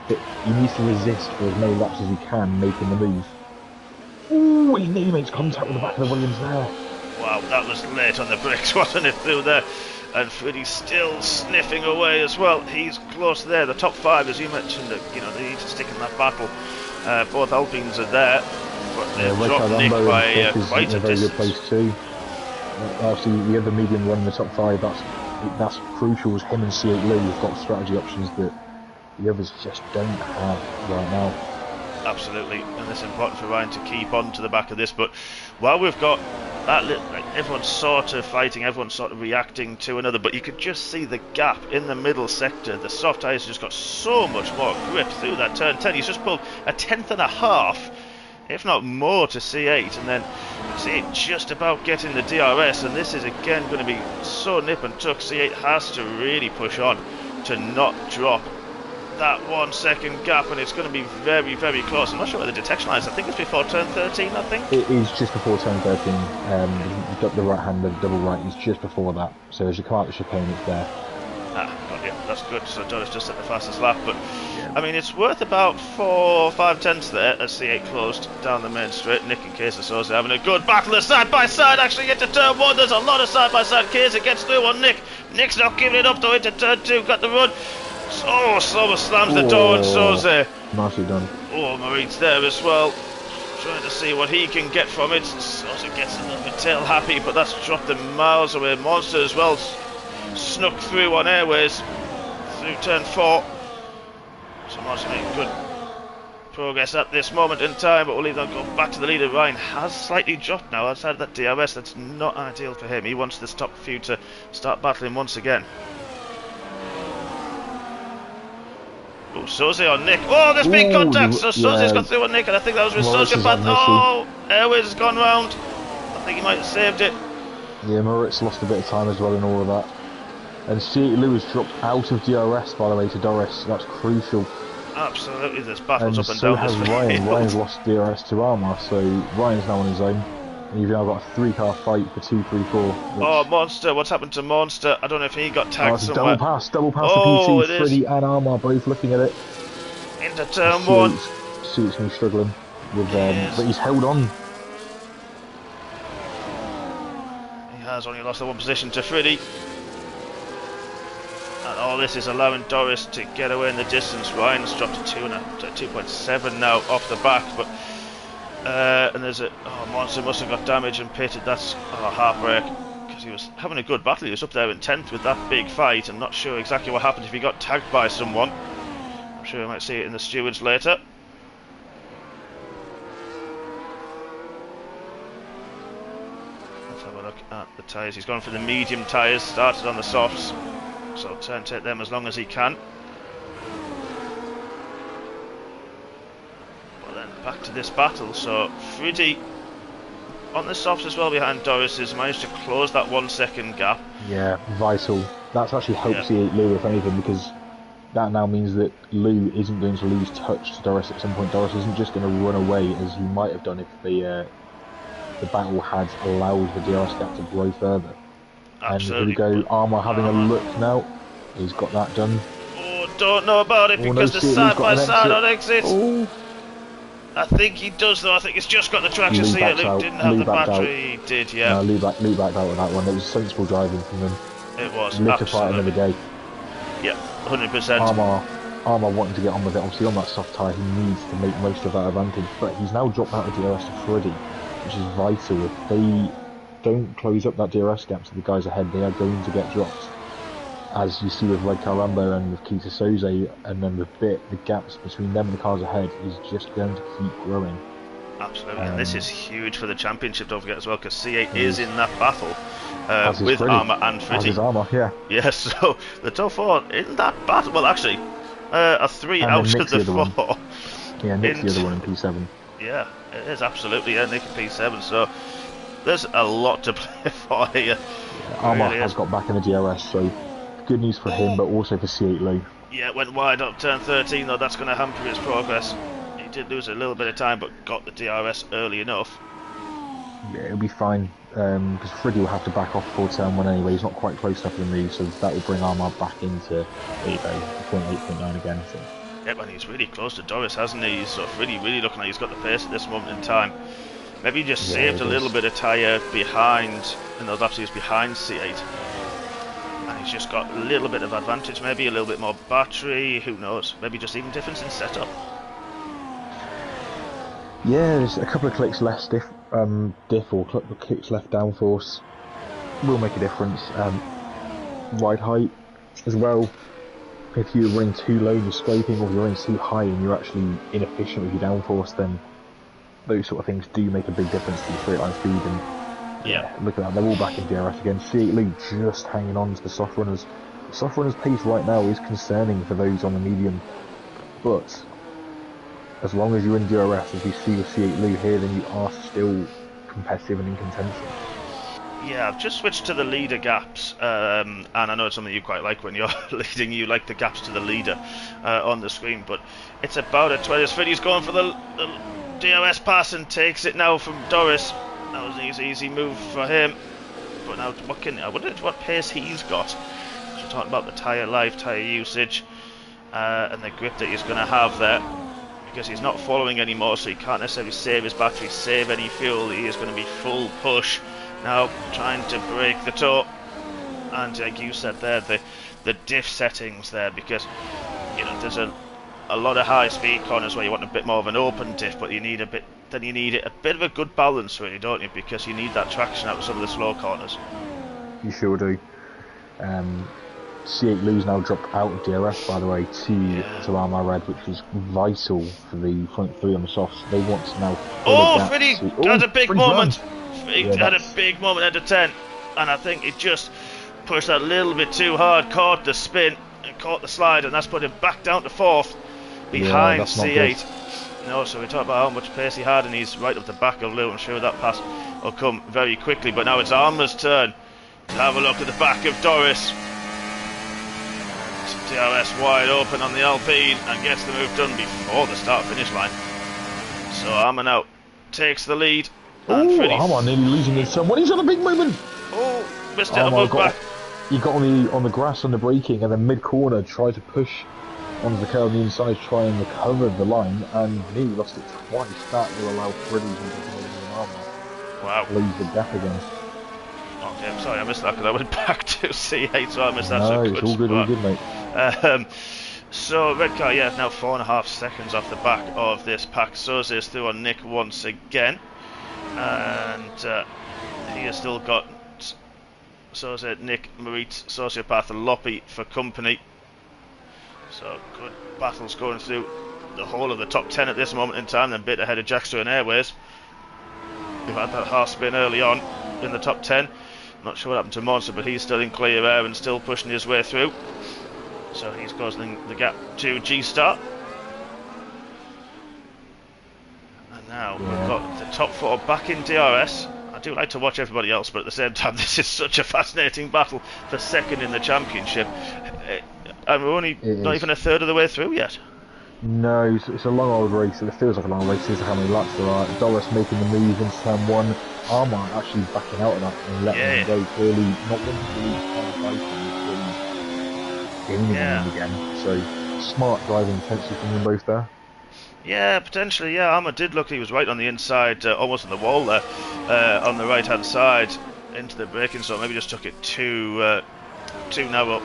But he needs to resist for as many laps as he can, making the move. Ooh, he nearly makes contact with the back of the Williams there.
Wow, that was late on the brakes, wasn't it, through there? And Freddie's still sniffing away as well. He's close there. The top 5, as you mentioned, you know, they need to stick in that battle. Both Alpines are there, but they've dropped Nick by quite a
very
distance.
Good place too. Obviously, the other medium run in the top 5, that's crucial, as him and C8 Lou have got strategy options that the others just don't have right now.
Absolutely, and it's important for Ryan to keep on to the back of this. But while we've got that, like, everyone's sort of fighting, everyone's sort of reacting to another, but you could just see the gap in the middle sector. The soft tyres just got so much more grip through that turn 10. He's just pulled a tenth and a half, if not more, to C8, and then C8 just about getting the DRS. And this is again going to be so nip and tuck. C8 has to really push on to not drop that 1 second gap, and it's going to be very, very close. I'm not sure where the detection line is. I think it's before turn 13, I think.
It is just before turn 13. The right hand, the double right is just before that. So as you come out the chicane, it's there.
Got it. That's good. So Doris just at the fastest lap, but I mean, it's worth about 4 or 5 tenths there as C8 closed down the main straight. Nick and Kaiser Soze having a good battle of side by side. Actually, into turn 1, there's a lot of side by side. Kaiser gets through on Nick. Nick's not giving it up though. Into turn 2, got the run. Oh, Sober slams the door on Soze.
Nicely done.
Oh, Marine's there as well, trying to see what he can get from it. Soze gets a little bit tail happy, but that's dropped them miles away. Monster as well snuck through on Airways through turn 4. So Monster making good progress at this moment in time, but we'll leave them go back to the leader. Ryan has slightly dropped now outside of that DRS. That's not ideal for him. He wants this top few to start battling once again. Oh, Soze on Nick. Oh, there's big contact. So Soze's got through on Nick, and I think that was with Soze. But oh, Airways has gone round. I think he might have saved it.
Yeah, Moritz lost a bit of time as well in all of that. And C8 Lewis dropped out of DRS, by the way, to Doris. That's crucial.
Absolutely, there's battles up and
so
down this
has Ryan. Ryan's lost DRS to Armour, so Ryan's now on his own. And you've now got a 3-car fight for 2, 3, 4.
Oh, Monster, what's happened to Monster? I don't know if he got tagged somewhere.
Double pass the PT. Freddie and Armour both looking at it.
Into turn 1.
Suit's been struggling with but he's held on.
He has only lost the 1 position to Freddie. And all this is allowing Doris to get away in the distance. Ryan's dropped to 2.7 now off the back, but and there's Monster must have got damaged and pitted. That's heartbreak, because he was having a good battle. He was up there in 10th with that big fight, and not sure exactly what happened, if he got tagged by someone. I'm sure we might see it in the stewards later. Let's have a look at the tyres. He's gone for the medium tyres, started on the softs, so turn take them as long as he can. But then back to this battle. So Freddie on the softs as well behind Doris has managed to close that 1 second gap.
Yeah, vital. That's actually helped C8 Lou, if anything, because that now means that Lou isn't going to lose touch to Doris at some point. Doris isn't just going to run away as he might have done if the battle had allowed the DRS gap to grow further.
Absolutely.
And here we go, Armour having a look now. He's got that done.
Oh, don't know about it, because the side by side on exit.
Oh.
I think he does though. I think it's just got the traction. See it. Luke didn't have the battery. He did, yeah.
No, Lou backed out with that one. It was sensible driving from him.
It was.
Live to fight another day.
Yeah, 100%.
Armour wanting to get on with it. Obviously on that soft tyre, he needs to make most of that advantage. But he's now dropped out of DRS to Freddie, which is vital. If they don't close up that DRS gap to the guys ahead, they are going to get dropped. As you see with Red Car Rambo and with Keita Soze, and then the gaps between them and the cars ahead is just going to keep growing.
Absolutely, and this is huge for the championship, don't forget as well, because C8 is in that battle with
Freddie.
Armour and Freddie.
As is Armour, yeah.
Yeah, so the top 4 in that battle, well actually, are 3
and
out of the 4.
One. Yeah, Nick's the other one in P7.
Yeah, it is absolutely, yeah, Nick in P7, so there's a lot to play for here.
Yeah, Armour really has got back in the DRS, so good news for him, but also for C8 Lou.
Yeah, it went wide up turn 13 though. That's going to hamper his progress. did lose a little bit of time, but got the DRS early enough.
Yeah, it'll be fine, because Friddy will have to back off before turn 1 anyway. He's not quite close enough to the move, so that will bring Armand back into, there you go, point 8.9 again. So.
Yep, and he's really close to Doris, hasn't he? He's sort of really looking like he's got the pace at this moment in time. Maybe he just saved a little bit of tyre behind, in those laps he was behind C8. And he's just got a little bit of advantage, maybe a little bit more battery, who knows? Maybe just even difference in setup.
Yeah, there's a couple of clicks less diff or clicks left downforce will make a difference. Ride height as well. If you're running too low and you're scraping, or if you're running too high and you're actually inefficient with your downforce, then those sort of things do make a big difference to your straight line speed. And
yeah,
look at that, they're all back in DRS again. C8 Lee just hanging on to the soft runners. The soft runners' pace right now is concerning for those on the medium, but as long as you're in DRS, as we see with C8 Lou here, then you are still competitive and in contention.
Yeah, I've just switched to the leader gaps, and I know it's something you quite like when you're leading. You like the gaps to the leader on the screen, but it's about a 20. Friddy's going for the DRS pass and takes it now from Doris. That was an easy move for him. But now, I wonder what pace he's got. We're talking about the tyre life, tyre usage, and the grip that he's going to have there. Because he's not following anymore, so he can't necessarily save his battery, save any fuel. He is going to be full push now, trying to break the toe. And like you said there, the diff settings there, because you know there's a lot of high speed corners where you want a bit more of an open diff, but you need a bit of a good balance, really, don't you? Because you need that traction out of some of the slow corners.
You sure do. C8 Lou's now dropped out of DRS, by the way, to Armor Red, which is vital for the front three on the softs. They want to now.
Friddy had a big moment. He had a big moment at the 10, and I think he just pushed that a little bit too hard, caught the spin and caught the slide, and that's put him back down to 4th behind C8. No, so we talk about how much pace he had, and he's right up the back of Lou. I'm sure that pass will come very quickly, but now it's Armour's turn to have a look at the back of Doris. DRS wide open on the Alpine and gets the move done before the start-finish line. So Armour now takes the lead.
Oh, Armour nearly losing his turn. When he's on a big moment.
Oh, missed it above back.
He got on the grass on the braking, and then mid-corner tried to push onto the curb on the inside, try and recover the line, and nearly lost it twice. That will allow Friddy and Armour lose the gap again.
Okay, I'm sorry I missed that because I went back to C8, so I missed that.
No, it's all good, mate.
So red car, yeah, now 4.5 seconds off the back of this pack. Soze's through on Nick once again, and he has still got Soze, Nick, Marit, Sociopath, and Loppy for company. So good battles going through the whole of the top 10 at this moment in time. Then a bit ahead of Jackster and Airways. We've had that half spin early on in the top 10. Not sure what happened to Monster, but he's still in clear air and still pushing his way through. So he's causing the gap to G-Star. And now we've got the top 4 back in DRS. I do like to watch everybody else, but at the same time, this is such a fascinating battle for second in the championship. And we're only not even a third of the way through yet.
No, it's a long old race. It feels like a long race. Here's how many laps there are. Doris making the move into turn 1. Armour actually backing out of that and letting him go. Clearly not wanting to lose gaining him again. So smart driving potentially from them both there.
Yeah, potentially. Yeah, Armour did look. He was right on the inside, almost on the wall there, on the right hand side into the braking zone. Maybe just took it too narrow.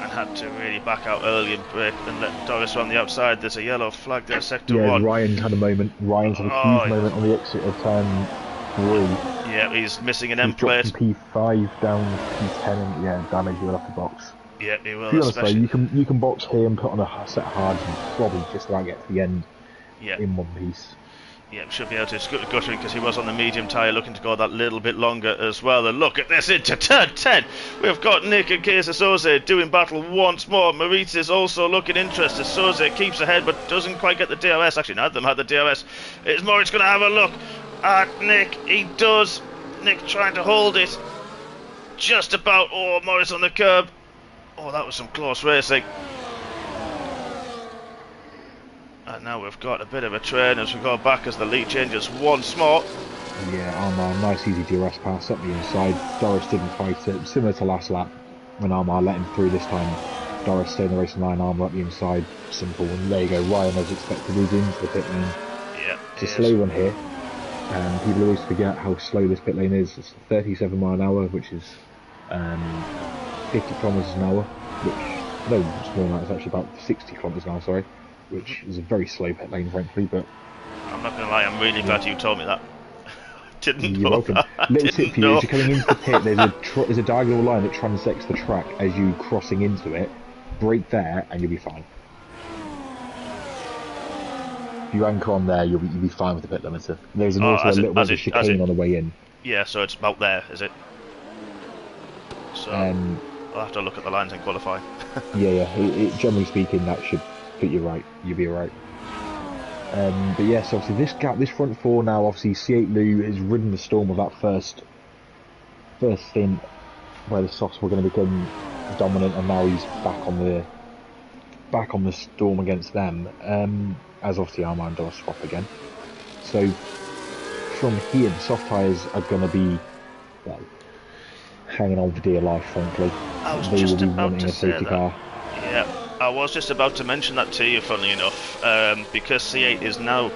Had to really back out early and brake and let Doris run the outside. There's a yellow flag there, sector 1.
Ryan's had a moment. Ryan's had a huge moment on the exit of turn 3.
Yeah, he's missing an M plate.
From P5 down to P10 and damage will off the box.
Yeah, he will.
To be honest though, you can box here and put on a set of hards and probably just about get to the end in one piece. Yeah,
should be able to scoot the guttering because he was on the medium tyre looking to go that little bit longer as well. And look at this into turn 10. We've got Nick and Kesa Soze doing battle once more. Maritz is also looking interested. Soze keeps ahead but doesn't quite get the DRS. Actually, neither of them had the DRS. Is Moritz going to have a look at Nick? He does. Nick trying to hold it. Just about. Oh, Moritz on the curb. Oh, that was some close racing. And now we've got a bit of a train as we go back as the lead changes once more.
Yeah, Armar, nice easy DRS pass up the inside. Doris didn't fight it, similar to last lap when Armar let him through this time. Doris stayed in the racing line, Armar up the inside, simple. And there you go, Ryan as expected, moves into the pit lane.
Yeah,
it's a slow one here. People always forget how slow this pit lane is. It's 37 mile an hour, which is 50 kilometers an hour, which, no, it's more than that, it's actually about 60 kilometers an hour, sorry, which is a very slow pit lane, frankly, but...
I'm not going to lie, I'm really glad you told me that. Didn't
You're
know
welcome.
that.
Little tip for you, as you're coming into the pit, there's a diagonal line that transects the track as you crossing into it. Brake there, and you'll be fine. If you anchor on there, you'll be fine with the pit limiter. There's also a little bit of a chicane on the way in.
Yeah, so it's about there, is it? So I'll have to look at the lines and qualify.
yeah. Generally speaking, that should put you right. You'll be alright. But yes, obviously this gap, this front four now, obviously C8 Lou has ridden the storm of that first stint where the softs were going to become dominant, and now he's back on the storm against them. As obviously Armand does swap again. So from here, the soft tyres are going to be, well, hanging on for dear life, frankly.
They will be wanting a safety car. Yeah, I was just about to mention that to you, funnily enough, because C8 is now,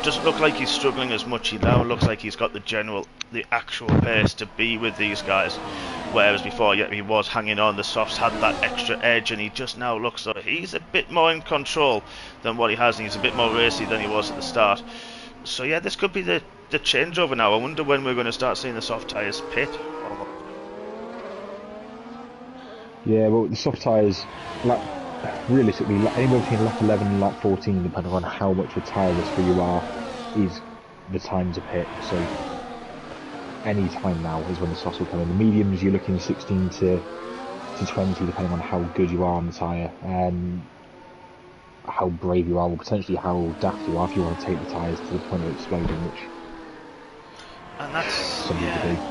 doesn't look like he's struggling as much. He now looks like he's got the actual pace to be with these guys, whereas before, yeah, he was hanging on. The softs had that extra edge, and he just now looks like he's a bit more in control than what he has, and he's a bit more racy than he was at the start. So yeah, this could be the changeover now. I wonder when we're going to start seeing the soft tyres pit.
Yeah, well, the soft tyres, realistically, anywhere between lap 11 and lap 14, depending on how much of a tyre risk you are, is the time to pit. So any time now is when the softs will come in. The mediums, you're looking 16 to 20, depending on how good you are on the tyre, how brave you are, or potentially how daft you are if you want to take the tyres to the point of exploding, which
and that's
something to do.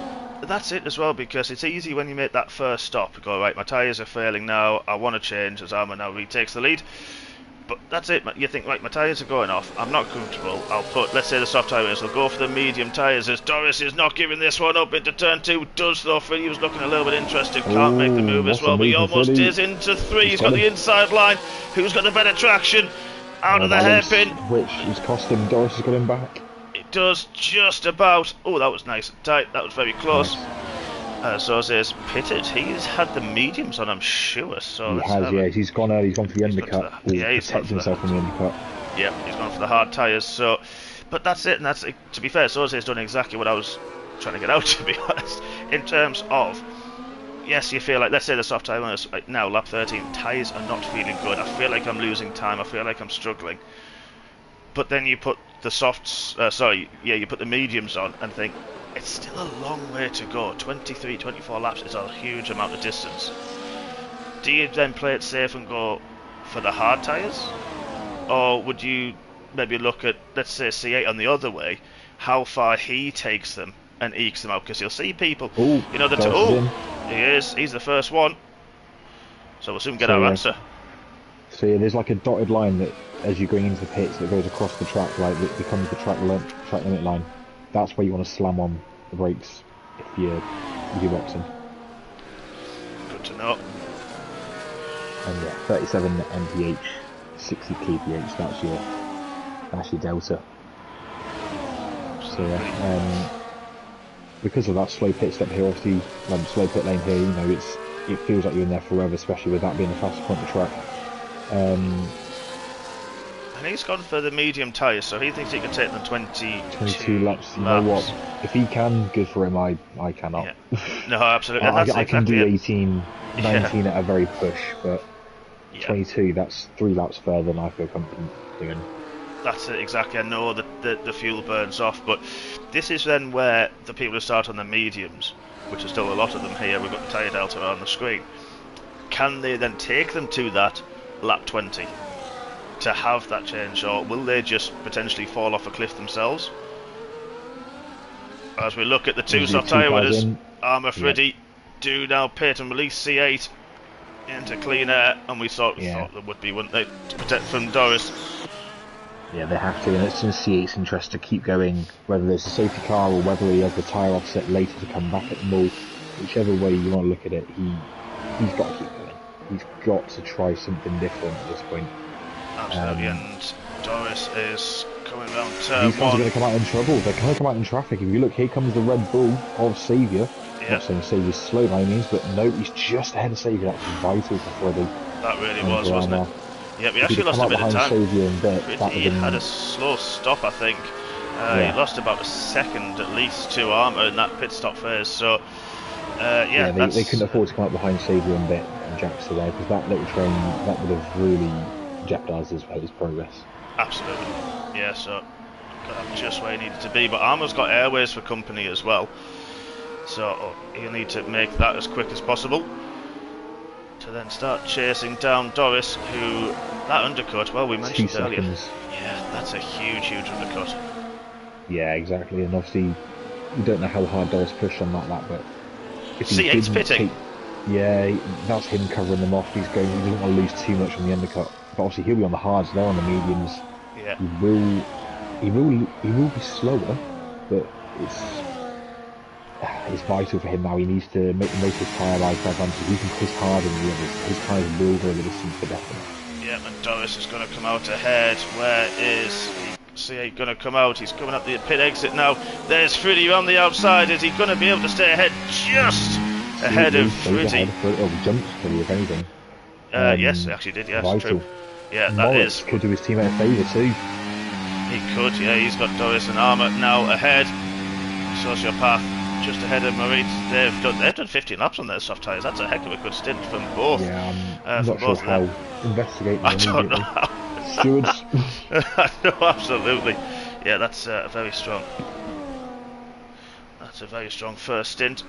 That's it as well, because it's easy when you make that first stop to go, right, my tyres are failing now, I want to change as Armour now retakes the lead. But that's it, you think, right, my tyres are going off, I'm not comfortable, let's say the soft tyres, will go for the medium tyres as Doris is not giving this one up into turn 2, does though. Freddie was looking a little bit interested, can't make the move as well, but he almost is into 3, he's got the inside line, who's got the better traction, out of the hairpin.
Which is costing, Doris has got him back.
Does just about. Oh, that was nice and tight. That was very close. Nice. So says pitted. He's had the mediums on, I'm sure. So
he has, yeah. He's gone for the undercut.
He's
protect himself from the undercut.
Yeah, he's gone for the hard tyres. So, but that's it. And that's, to be fair, Soze's done exactly what I was trying to get out. To be honest, in terms of, yes, you feel like, let's say the soft tyre is like now lap 13. Tyres are not feeling good. I feel like I'm losing time. I feel like I'm struggling. But then you put the softs, you put the mediums on and think, it's still a long way to go. 23, 24 laps is a huge amount of distance. Do you then play it safe and go for the hard tyres? Or would you maybe look at, let's say, C8 on the other way, how far he takes them and ekes them out? Because you'll see people, he's the first one. So we'll soon get our answer.
So yeah, there's like a dotted line that, as you're going into the pits, that goes across the track, like it becomes the track limit line. That's where you want to slam on the brakes if you're boxing.
Good to know.
And yeah, 37 mph, 60 kph. That's your delta. So yeah, because of that slow pit stop here, obviously, slow pit lane here, it feels like you're in there forever, especially with that being the fastest point of the track.
And he's gone for the medium tyres, so he thinks he can take them 22
laps. You know what? If he can, good for him. I cannot.
Yeah. No, absolutely.
I can do 18, 19 at a very push, but 22, that's 3 laps further than I feel comfortable doing.
That's it, exactly. I know that the fuel burns off, but this is then where the people who start on the mediums, which is still a lot of them here, we've got the tyre delta on the screen, can they then take them to that lap 20 to have that change, or will they just potentially fall off a cliff themselves? As we look at the two soft tyre winners, Armour Freddie do now pit and release C8 into clean air, and we thought there would be, wouldn't they, to protect from Doris.
Yeah, they have to, and it's in C8's interest to keep going, whether there's a safety car or whether he has the tyre offset later to come back at the mall. Whichever way you want to look at it, he's got to keep going. He's got to try something different at this point.
Absolutely, and Doris is coming round turn
these guys are going to come out in trouble. They're going to come out in traffic. If you look, here comes the Red Bull of Saviour.
Yeah.
Not saying Saviour's slow by any means, but no, he's just ahead of Saviour. That's vital for Freddie.
That really was, wasn't it? Yeah, we
If
actually lost a bit of time.
He
had a slow stop, I think. He lost about a second at least to Armour in that pit stop phase. So,
they couldn't afford to come up behind Saviour and Bit and Jackson there, because that little train, that would have really jeopardised his progress.
Absolutely. Yeah, so got just where he needed to be. But Armour's got airways for company as well. So he'll need to make that as quick as possible to then start chasing down Doris, who, that undercut, well, we mentioned earlier. Yeah, that's a huge undercut.
Yeah, exactly, and obviously, you don't know how hard Doris pushed on that lap, but if he
C8's pitting.
That's him covering them off. He doesn't want to lose too much on the undercut. But obviously, he'll be on the hards, they're on the mediums.
Yeah.
He will be slower, but it's vital for him now. He needs to make his tyre life for advantage. He can push hard in the others. His tyres will go the distance for definite.
Yeah, and Doris is going to come out ahead. Where is C8 going to come out? He's coming up the pit exit now. There's Fruity on the outside. Is he going to be able to stay ahead? Just ahead of Fruity.
He jumped Fruity, if anything.
Yes, he actually did. Yes,
vital.
True. Yeah, that
Moritz
is.
Could do his teammate a favour too.
He could. Yeah, he's got Doris and Armour now ahead. Sociopath just ahead of Maurice. They've done 15 laps on their soft tyres. That's a heck of a good stint from both.
Yeah, I'm not sure how. Investigate them.
I don't know how.
Stewards.
No, absolutely. Yeah, that's very strong. That's a very strong first stint.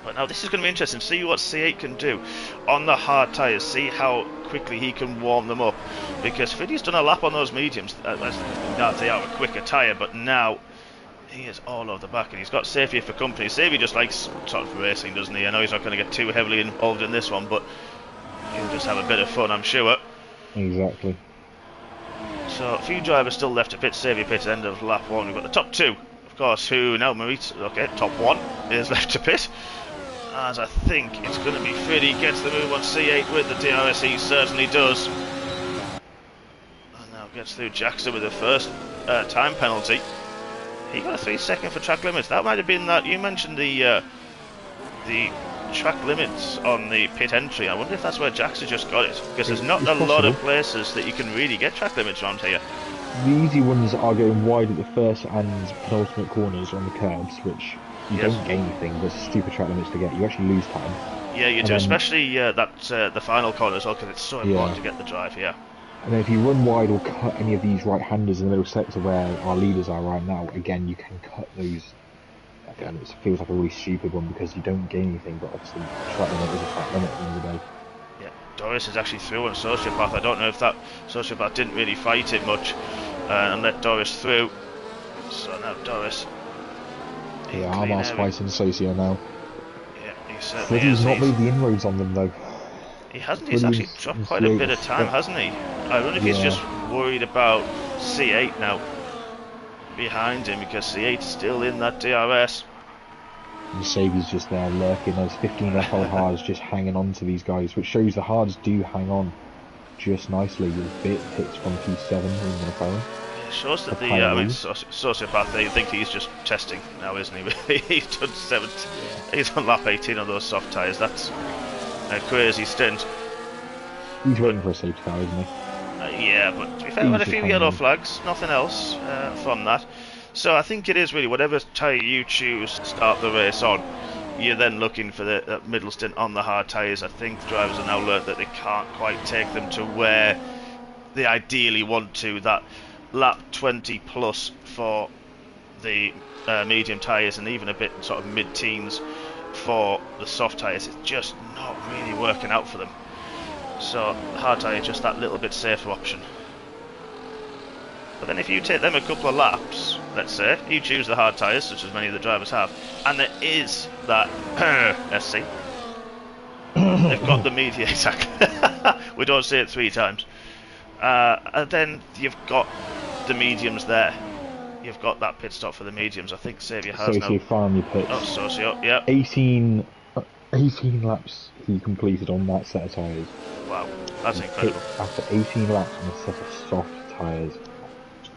But now this is going to be interesting. See what C8 can do on the hard tyres. See how quickly he can warm them up. Because Fiddy's done a lap on those mediums. Now they are a quicker tyre, but now he is all over the back, and he's got Saviour for company. Saviour just likes sort of racing, doesn't he? I know he's not going to get too heavily involved in this one, but he'll just have a bit of fun, I'm sure.
Exactly.
So a few drivers still left to pit. Saviour pit at the end of lap 1. We've got the top 2, of course, who now Maurice, okay, top 1 is left to pit. As I think it's going to be Fiddy gets the move on C8 with the DRS. He certainly does. And now gets through Jackson with the first time penalty. He got a 3 second for track limits. That might have been that. You mentioned the track limits on the pit entry. I wonder if that's where Jackson just got it. Because there's not a lot of places that you can really get track limits around here.
The easy ones are going wide at the first and penultimate corners on the curbs, which you don't gain anything, but it's stupid track limits to get. You actually lose time.
Yeah, you do, especially the final corner as well, because it's so important to get the drive here.
And then if you run wide or cut any of these right-handers in the middle sector where our leaders are right now, again, you can cut those. Again, it feels like a really stupid one because you don't gain anything, but obviously track limit is a track limit at the end of the day.
Yeah, Doris is actually through on Sociopath. I don't know if that Sociopath didn't really fight it much and let Doris through. So now Doris.
Yeah, Armar's fighting Socio now.
Yeah, he certainly is.
He's not made the inroads on them though.
He hasn't. He's actually dropped quite a bit of time, hasn't he? I wonder if he's just worried about C8 now behind him, because C8's still in that DRS.
And Saviour's just there lurking. There's 15 FL hards just hanging on to these guys, which shows the hards do hang on just nicely with bit hits from P7 in the phone.
It shows that Sociopath, they think he's just testing now, isn't he? He's done 7. He's on lap 18 on those soft tyres. That's a crazy stint.
He's waiting for a safety car, isn't he?
Yeah, but to be fair, with a few yellow flags, nothing else from that. So I think it is really whatever tyre you choose to start the race on, you're then looking for the middle stint on the hard tyres. I think drivers have now learnt that they can't quite take them to where they ideally want to. That lap 20 plus for the medium tyres, and even a bit sort of mid-teens for the soft tyres, it's just not really working out for them. So the hard tyre is just that little bit safer option. But then if you take them a couple of laps, let's say, you choose the hard tyres, such as many of the drivers have, and there is that SC, they've got the media, exactly. We don't say it 3 times. And then you've got the mediums there. You've got that pit stop for the mediums. I think Xavier has now.
Socio finally pits.
Oh, Socio, yeah.
18 laps he completed on that set of tyres.
Wow, that's incredible.
After 18 laps on a set of soft tyres.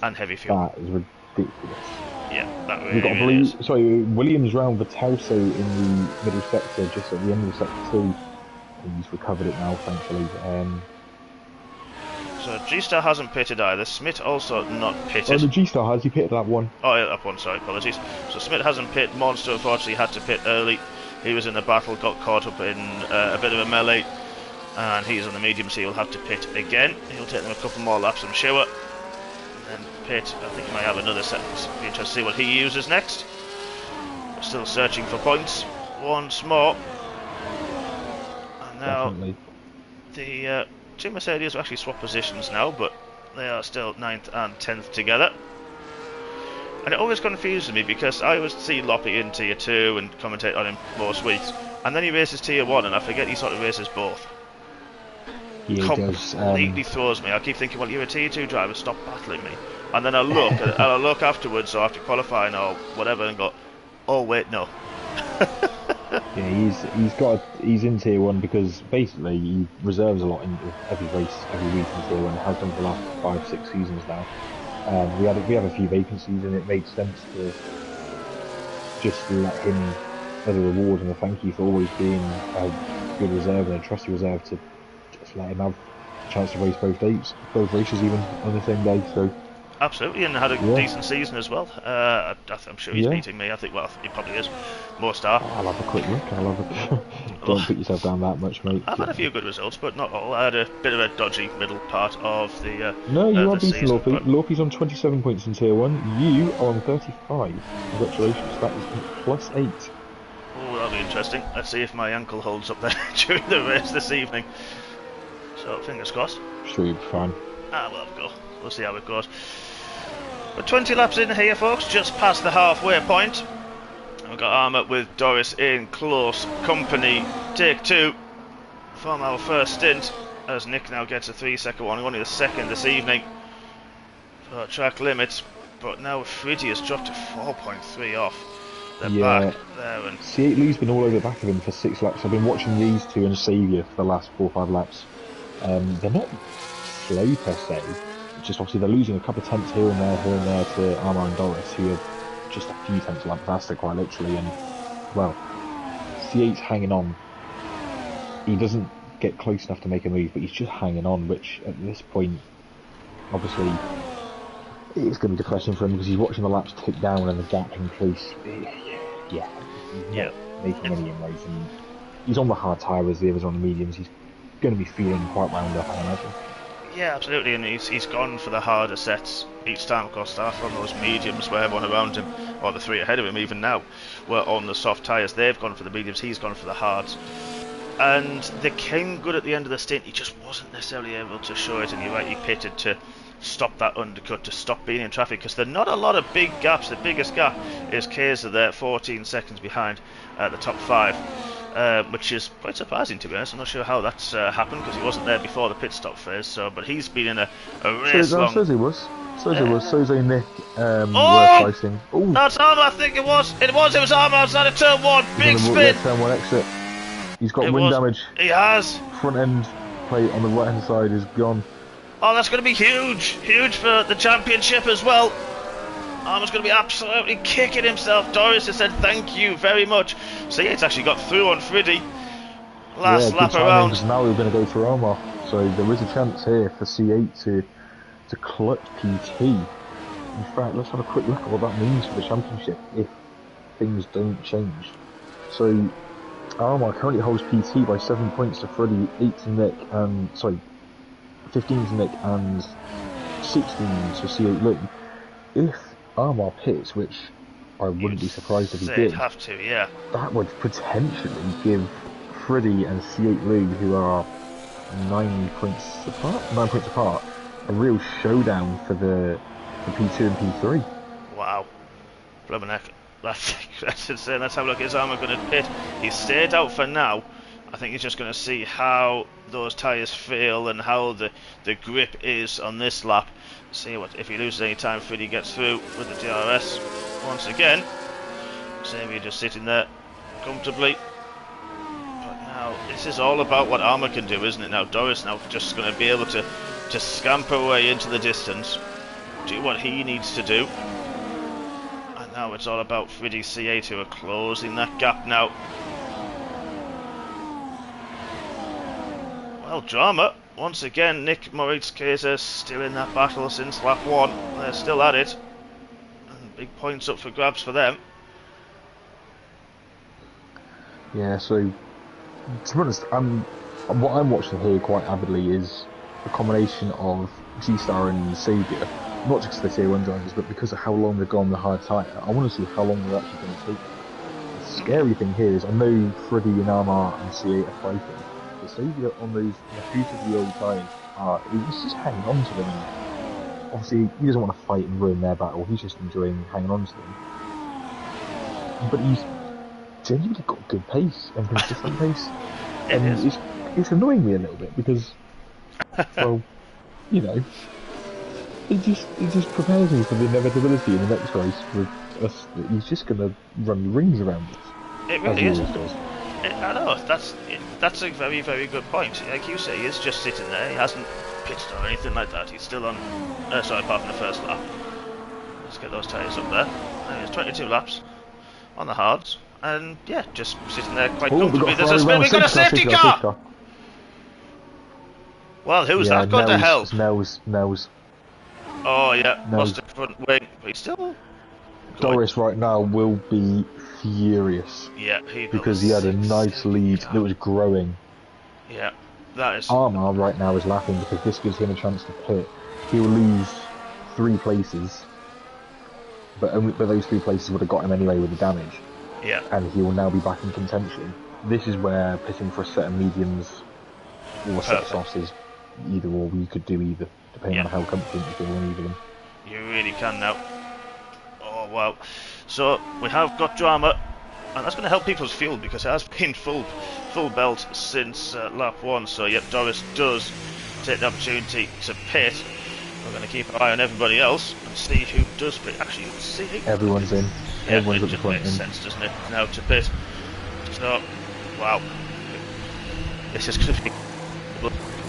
And heavy fuel.
That is ridiculous.
Yeah, that really is.
Sorry, Williams round Vittelso in the middle sector, just at the end of sector 2. He's recovered it now, thankfully.
So G-Star hasn't pitted either. Smith also not pitted.
Oh, the G-Star has. He pitted that one.
Oh, yeah, that one. Sorry, apologies. So Smith hasn't pitted. Monster unfortunately had to pit early. He was in the battle, got caught up in a bit of a melee, and he's on the medium, so he'll have to pit again. He'll take them a couple more laps, I'm sure. And then pit. I think he might have another set. It'll be interesting to see what he uses next. We're still searching for points once more. And now
Definitely.
the two Mercedes will actually swap positions now, but they are still 9th and 10th together. And it always confuses me because I always see Loppy in Tier 2 and commentate on him most weeks, and then he races Tier 1 and I forget he sort of races both.
Yeah,
Completely throws me. I keep thinking, well, you're a Tier 2 driver, stop battling me. And then I look, and I look afterwards, or after qualifying or whatever, and go, oh wait, no.
Yeah, he's in Tier 1 because basically he reserves a lot in every race, every week in Tier 1. Has done for the last 5-6 seasons now. We have a few vacancies, and it made sense to just let him, as a reward and a thank you for always being a good reserve and a trusty reserve, to just let him have a chance to race both races even on the same day. So
absolutely, and had a decent season as well. I'm sure he's beating me. I think, well, he probably is. More star.
I'll have a quick look. Don't put yourself down that much, mate.
I've had a few good results, but not all. I had a bit of a dodgy middle part of the
No, you are beating
season,
Lorpy. Lorpy's on 27 points in Tier 1. You are on 35. Congratulations, that is +8.
Oh, that'll be interesting. Let's see if my ankle holds up there during the race this evening. So, fingers crossed.
Sure, you'll be fine.
We'll have a go. We'll see how it goes. But 20 laps in here, folks, just past the halfway point. We've got Armour with Doris in close company. Take 2 from our first stint, as Nick now gets a 3-second warning, only the second this evening for track limits. But now Friddy has dropped to 4.3 off. They're back there. And
C8 Lee's been all over the back of him for 6 laps. I've been watching these two and Saviour for the last 4 or 5 laps. They're not slow per se, just obviously they're losing a couple of tenths here and there to Armour and Doris, who are just a few tenths of lap faster, quite literally. And well, C8's hanging on. He doesn't get close enough to make a move, but he's just hanging on, which at this point, obviously, it's going to be depressing for him because he's watching the laps tick down and the gap increase. Yeah, making any inroads, and he's on the hard tyre as the others on the mediums. He's going to be feeling quite wound up, I imagine.
Yeah, absolutely, and he's gone for the harder sets each time. Of course, start from those mediums where everyone around him, or the 3 ahead of him even now, were on the soft tyres. They've gone for the mediums, he's gone for the hards. And they came good at the end of the stint, he just wasn't necessarily able to show it, and you're right, he pitted to stop that undercut, to stop being in traffic, because there are not a lot of big gaps. The biggest gap is Kaiser there, 14 seconds behind the top 5. Which is quite surprising, to be honest. I'm not sure how that's happened because he wasn't there before the pit stop phase. So, but he's been in a race long.
Soze was. Soze Nick were closing.
Oh, that's Armour. I think it was. It was Armour outside of turn 1. Big spin.
Turn 1 exit. He's got wind damage.
He has.
Front end plate on the right hand side is gone.
Oh, that's going to be huge for the championship as well. Armour's going to be absolutely kicking himself. Doris has said thank you very much. So yeah, it's actually got through on Friddy. Last lap around.
Now we're going to go through Armour. So there is a chance here for C8 to clutch PT. In fact, let's have a quick look at what that means for the championship if things don't change. So Armour currently holds PT by 7 points to Friddy, 8 to Nick, and 15 to Nick and 16 to C8 Lee. If Armour pits, which I wouldn't be surprised if he did.
Have to, yeah.
That would potentially give Friddy and C8 Lee, who are 9 points apart, a real showdown for the P2 and P3.
Wow. Blubberneck. That's insane. Let's have a look. Is Armour going to pit? He's stayed out for now. I think he's just going to see how those tyres feel and how the grip is on this lap. See what if he loses any time, Freddie gets through with the DRS once again. Xavier just sitting there comfortably. But now this is all about what Armour can do, isn't it? Now Doris now just going to be able to scamper away into the distance, do what he needs to do. And now it's all about Freddie C8 who are closing that gap now. Well, drama. Once again, Nick Moritz-Kaiser still in that battle since lap 1. They're still at it. And big points up for grabs for them.
Yeah, so, to be honest, what I'm watching here quite avidly is a combination of G-Star and Saviour. Not just because they're Tier 1 drivers, but because of how long they've gone on the hard tyre. I want to see how long they're actually going to take. The scary thing here is I know Freddie and Armour and C8 are fighting. Saviour on those repeatedly old tyres, he's just hanging on to them. Obviously, he doesn't want to fight and ruin their battle, he's just enjoying hanging on to them. But he's genuinely got good pace and consistent pace. And it's annoying me a little bit because, well, you know, it just prepares me for the inevitability in the next race with us that he's just going to run rings around us.
It really is. I know, that's a very, very good point. Like you say, he's just sitting there, he hasn't pitched or anything like that, he's still on, sorry, apart from the first lap. Let's get those tyres up there. And it's 22 laps on the hards, and yeah, just sitting there quite comfortably. There's a spin, we've got a safety car! Well, who's that going to help?
Nels.
Oh yeah, lost the front wing, but he's still...
Doris right now will be furious.
Yeah,
because he had a nice lead that was growing.
Yeah, that is...
Armour right now is laughing because this gives him a chance to pit. He will lose 3 places, but those 3 places would have got him anyway with the damage.
Yeah.
And he will now be back in contention. This is where pitting for a set of mediums or a set of softs is either or. You could do either, depending on how confident you feel in either of them.
You really can now. Oh wow. So we have got drama, and that's going to help people's fuel because it has been full belt since lap 1. So yep, Doris does take the opportunity to pit. We're going to keep an eye on everybody else and see who does pit. Actually, see.
Everyone's in.
Yeah,
Everyone's
it
at the
just
front
makes sense, doesn't it, now to pit. So, wow. This is going to be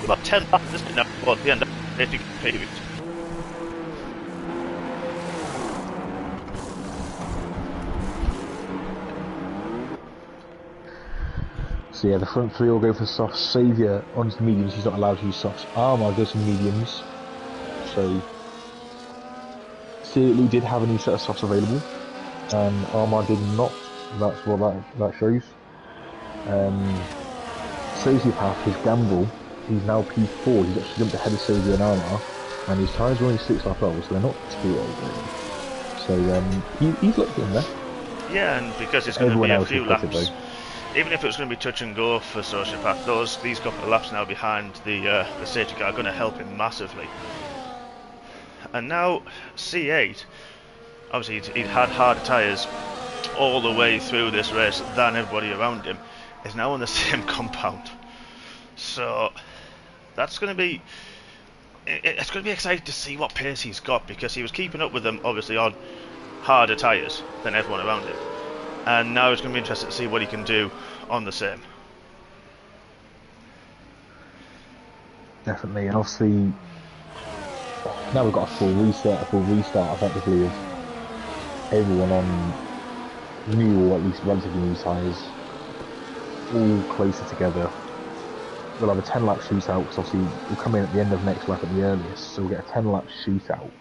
about 10 laps, isn't it, now, towards the end of the safety period.
So yeah, the front 3 will go for softs. Saviour onto the mediums, he's not allowed to use softs. Armour goes for mediums. So, Seatley did have a new set of softs available, and Armour did not. That's what that shows. Sociopath, his gamble, he's now P4. He's actually jumped ahead of Saviour and Armour, and his tyres are only 6 laps old, so they're not too old really. So he's looked in there.
Yeah, and because it's going to be a few laps. Even if it was going to be touch and go for Sociopath, these couple of laps now behind the safety car are going to help him massively. And now C8, obviously he'd had harder tyres all the way through this race than everybody around him, is now on the same compound. So that's going to be... It's going to be exciting to see what pace he's got, because he was keeping up with them obviously on harder tyres than everyone around him. And now it's going to be interesting to see what he can do on the same.
Definitely, and obviously now we've got a full restart effectively of everyone on new, or at least relatively new tyres, all closer together. We'll have a 10-lap shootout, because obviously we'll come in at the end of next lap at the earliest, so we'll get a 10-lap shootout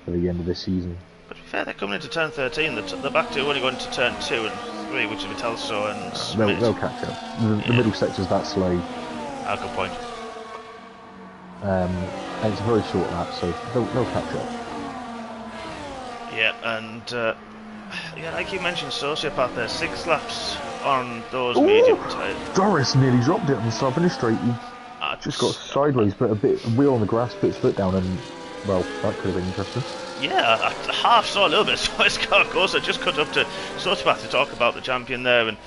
for the end of this season.
But to be fair, they're coming into turn 13. The back two are only going to turn 2 and 3, which is Vitelso and Smith.
They'll catch up. The middle sector's that slow.
Good point.
And it's a very short lap, so they'll catch up.
Yeah, and like you mentioned, Sociopath there, 6 laps on those medium tyres.
Doris nearly dropped it on the start finish straight. He just got sideways, but a wheel on the grass, put his foot down, and well, that could have been interesting.
Yeah, I half saw a little bit, so his car goes. I just cut up to Sociopath to talk about the champion there, and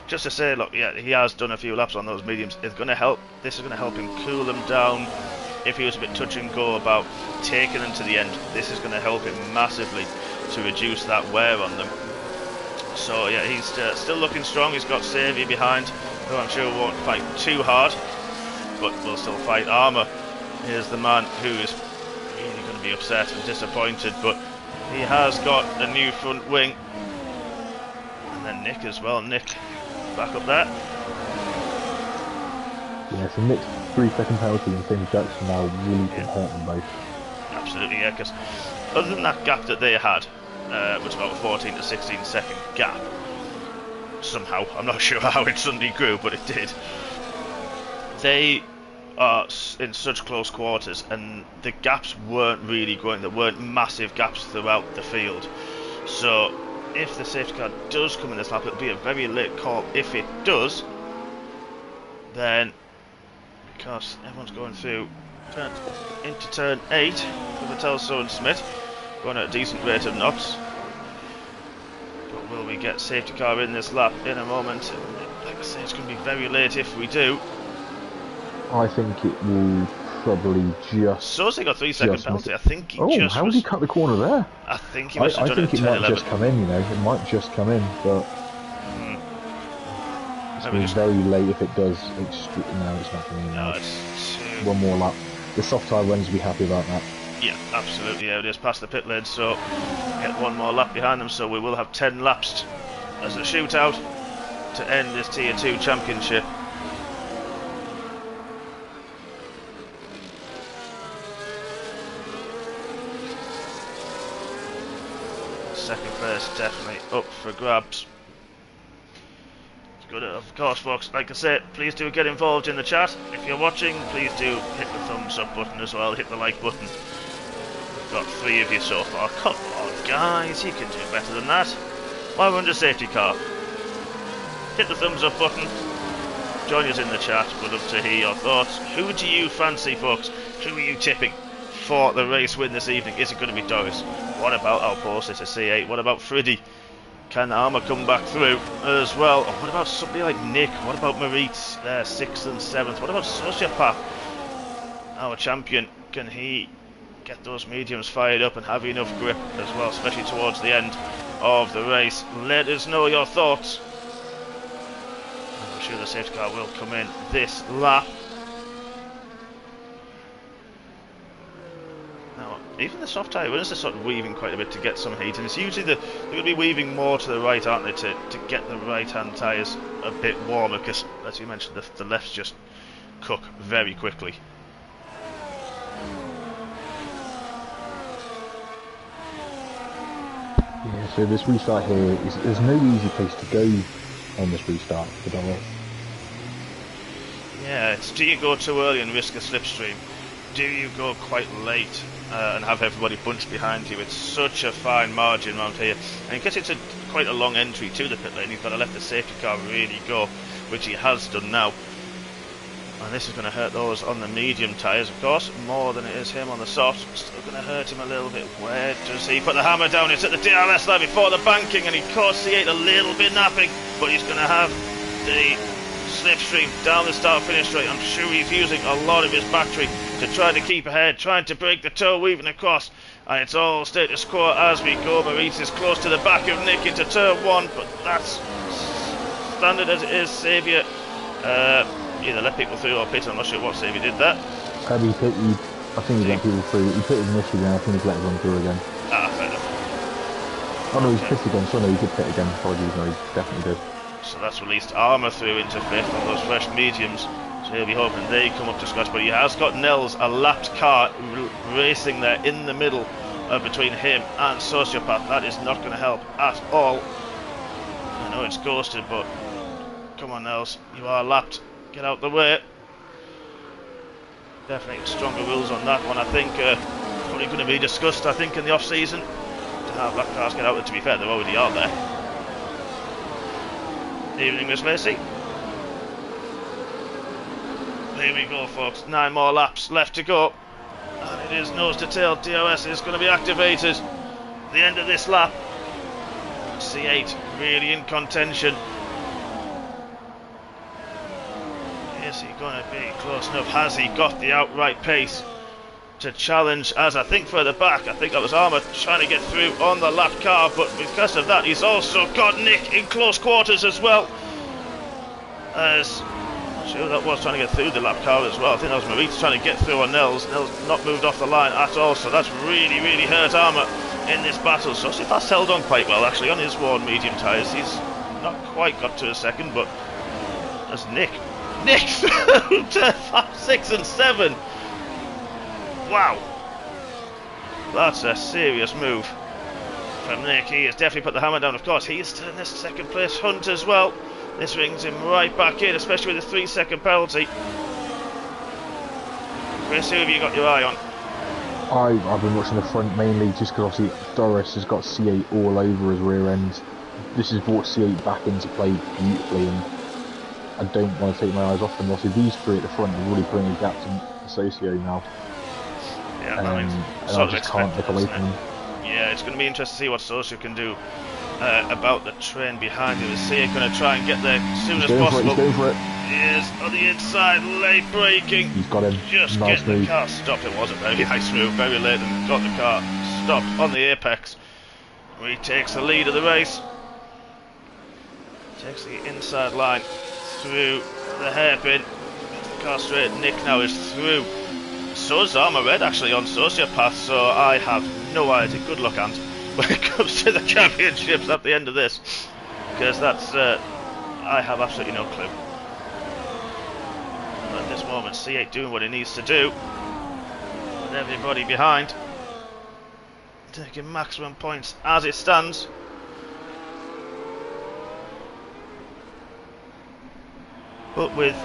just to say, look, yeah, he has done a few laps on those mediums. It's going to help. This is going to help him cool them down. If he was a bit touch and go about taking them to the end, this is going to help him massively to reduce that wear on them. So yeah, he's still looking strong. He's got Xavier behind, who I'm sure won't fight too hard, but will still fight. Armour is the man who is really going to be upset and disappointed, but he has got a new front wing. And then Nick as well. Nick back up there.
Yeah, so Nick's 3-second penalty and Tim Jackson now really can hurt them both.
Absolutely, yeah, because other than that gap that they had, was about a 14 to 16 second gap. Somehow, I'm not sure how it suddenly grew, but it did. They are in such close quarters, and the gaps weren't really growing. There weren't massive gaps throughout the field. So, if the safety car does come in this lap, it'll be a very late call. If it does, then, because everyone's going through into turn 8 with Telso and Smith, going at a decent rate of knots. But will we get safety car in this lap in a moment? Like I say, it's going to be very late if we do.
I think it will probably just...
So he got 3-second penalty. I think he just...
how did he cut the corner there?
I think he must have done it in
turn 11.
I think it might
just come in, you know. It might just come in, but... It's going to be very late if it does. No, it's not going to be.
No, it's too...
One more lap. The soft tyre runners will be happy about that.
Yeah, absolutely. Yeah, it is past the pit lane, so get one more lap behind them, so we will have 10 laps as a shootout to end this Tier 2 championship. Second place definitely up for grabs. Good, of course, folks. Like I said, please do get involved in the chat. If you're watching, please do hit the thumbs up button as well. Hit the like button. We've got 3 of you so far. Come on, guys, you can do better than that. While we're under safety car, hit the thumbs up button. Join us in the chat. We'd love to hear your thoughts. Who do you fancy, folks? Who are you tipping for the race win this evening? Is it going to be Doris? What about Alposis to C8? What about Friddy? Can Armour come back through as well? Or what about somebody like Nick? What about Maritz there, 6th and 7th? What about Sociopath? Our champion, can he get those mediums fired up and have enough grip as well, especially towards the end of the race? Let us know your thoughts. I'm sure the safety car will come in this lap. Even the soft tyre runners are sort of weaving quite a bit to get some heat, and it's usually they're going to be weaving more to the right, aren't they, to get the right-hand tyres a bit warmer, because, as you mentioned, the lefts just cook very quickly.
Yeah, so this restart here, there's no easy place to go on this restart for Dollar.
Yeah, it's do you go too early and risk a slipstream? Do you go quite late and have everybody bunched behind you? It's such a fine margin around here, and in case it's quite a long entry to the pit lane, you've got to let the safety car really go, which he has done now. And this is going to hurt those on the medium tyres, of course, more than it is him on the soft. Still going to hurt him a little bit. Where does he put the hammer down? It's at the DRS line before the banking, and he caught C8 a little bit napping, but he's going to have the slipstream down the start-finish straight. I'm sure he's using a lot of his battery to try to keep ahead, trying to break the toe, weaving across, and it's all status quo as we go. Maurice is close to the back of Nick into turn 1, but that's standard as it is. Xavier either let people through or pit. I'm not sure what Xavier did that.
I think he let people through. He pitted initially, and I think he's let everyone through again.
Ah, fair enough.
Oh no, he's pitted again. So no, he did pit again. Apologies, no, he definitely did.
So that's released Armour through into 5th on those fresh mediums. So he'll be hoping they come up to scratch, but he has got Nels, a lapped car, racing there in the middle between him and Sociopath. That is not going to help at all. I know it's ghosted, but come on, Nels, you are lapped. Get out the way. Definitely stronger rules on that one. I think probably going to be discussed, I think, in the off-season to have black cars get out there. To be fair, they already are there. Evening, Miss Lacey. Here we go, folks. 9 more laps left to go. And it is nose to tail. DRS is going to be activated. The end of this lap. C8 really in contention. Is he going to be close enough? Has he got the outright pace to challenge? As I think further back, I think that was Armour trying to get through on the lap car, but because of that, he's also got Nick in close quarters as well. As sure that was trying to get through the lap car as well. I think that was Maurice trying to get through on Nels. Nels not moved off the line at all, so that's really, really hurt Armour in this battle. So Sebastian's held on quite well actually on his worn medium tyres. He's not quite got to a second, but that's Nick through to 5, 6 and 7. Wow, that's a serious move from Nick. He has definitely put the hammer down. Of course, he is still in this second place hunt as well. This rings him right back in, especially with the 3-second penalty. Chris, who have you got your eye on?
I've been watching the front mainly just because obviously Doris has got C8 all over his rear end. This has brought C8 back into play beautifully, and I don't want to take my eyes off them. Obviously these three at the front are really putting a gap to Socio now.
Yeah,
and I just can't look away from them.
Yeah, it's going to be interesting to see what Socio can do about the train behind him. Is Sia going to try and get there as soon as possible?
He's going for it.
He is on the inside, late braking.
He's got him.
Just
nice
get
move.
the car stopped. It was a very nice move, very late, and got the car stopped on the apex. He takes the lead of the race. Takes the inside line through the hairpin. Gets the car straight. Nick now is through. So's Armour Red actually on sociopath, so I have no idea. Good luck, Ant, when it comes to the championships at the end of this, because that's I have absolutely no clue. But at this moment, C8 doing what he needs to do, with everybody behind, taking maximum points as it stands. But with,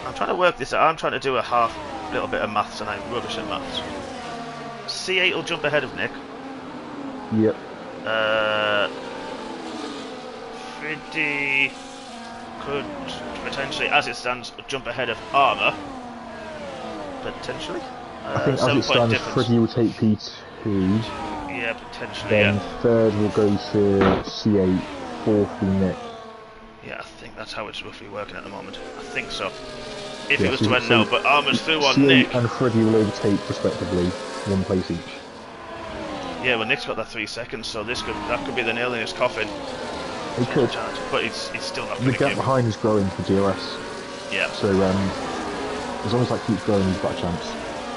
I'm trying to work this out. I'm trying to do a little bit of maths, and I'm rubbish at maths. C8 will jump ahead of Nick.
Yep.
Freddie could potentially, as it stands, jump ahead of Armour. Potentially.
I think as it stands, Freddie will take P2.
Yeah, potentially.
Then third will go to C8. Fourth will be Nick.
Yeah, I think that's how it's roughly working at the moment. I think so. If it was to end now, but Armour's through on
C8
Nick.
and Freddie will overtake respectively, one place each.
Yeah, well, Nick's got that 3 seconds, so that could be the nail in his coffin.
He could,
but he's still not.
The gap behind is growing for GOS.
Yeah.
So as long as that keeps growing, he's got a chance.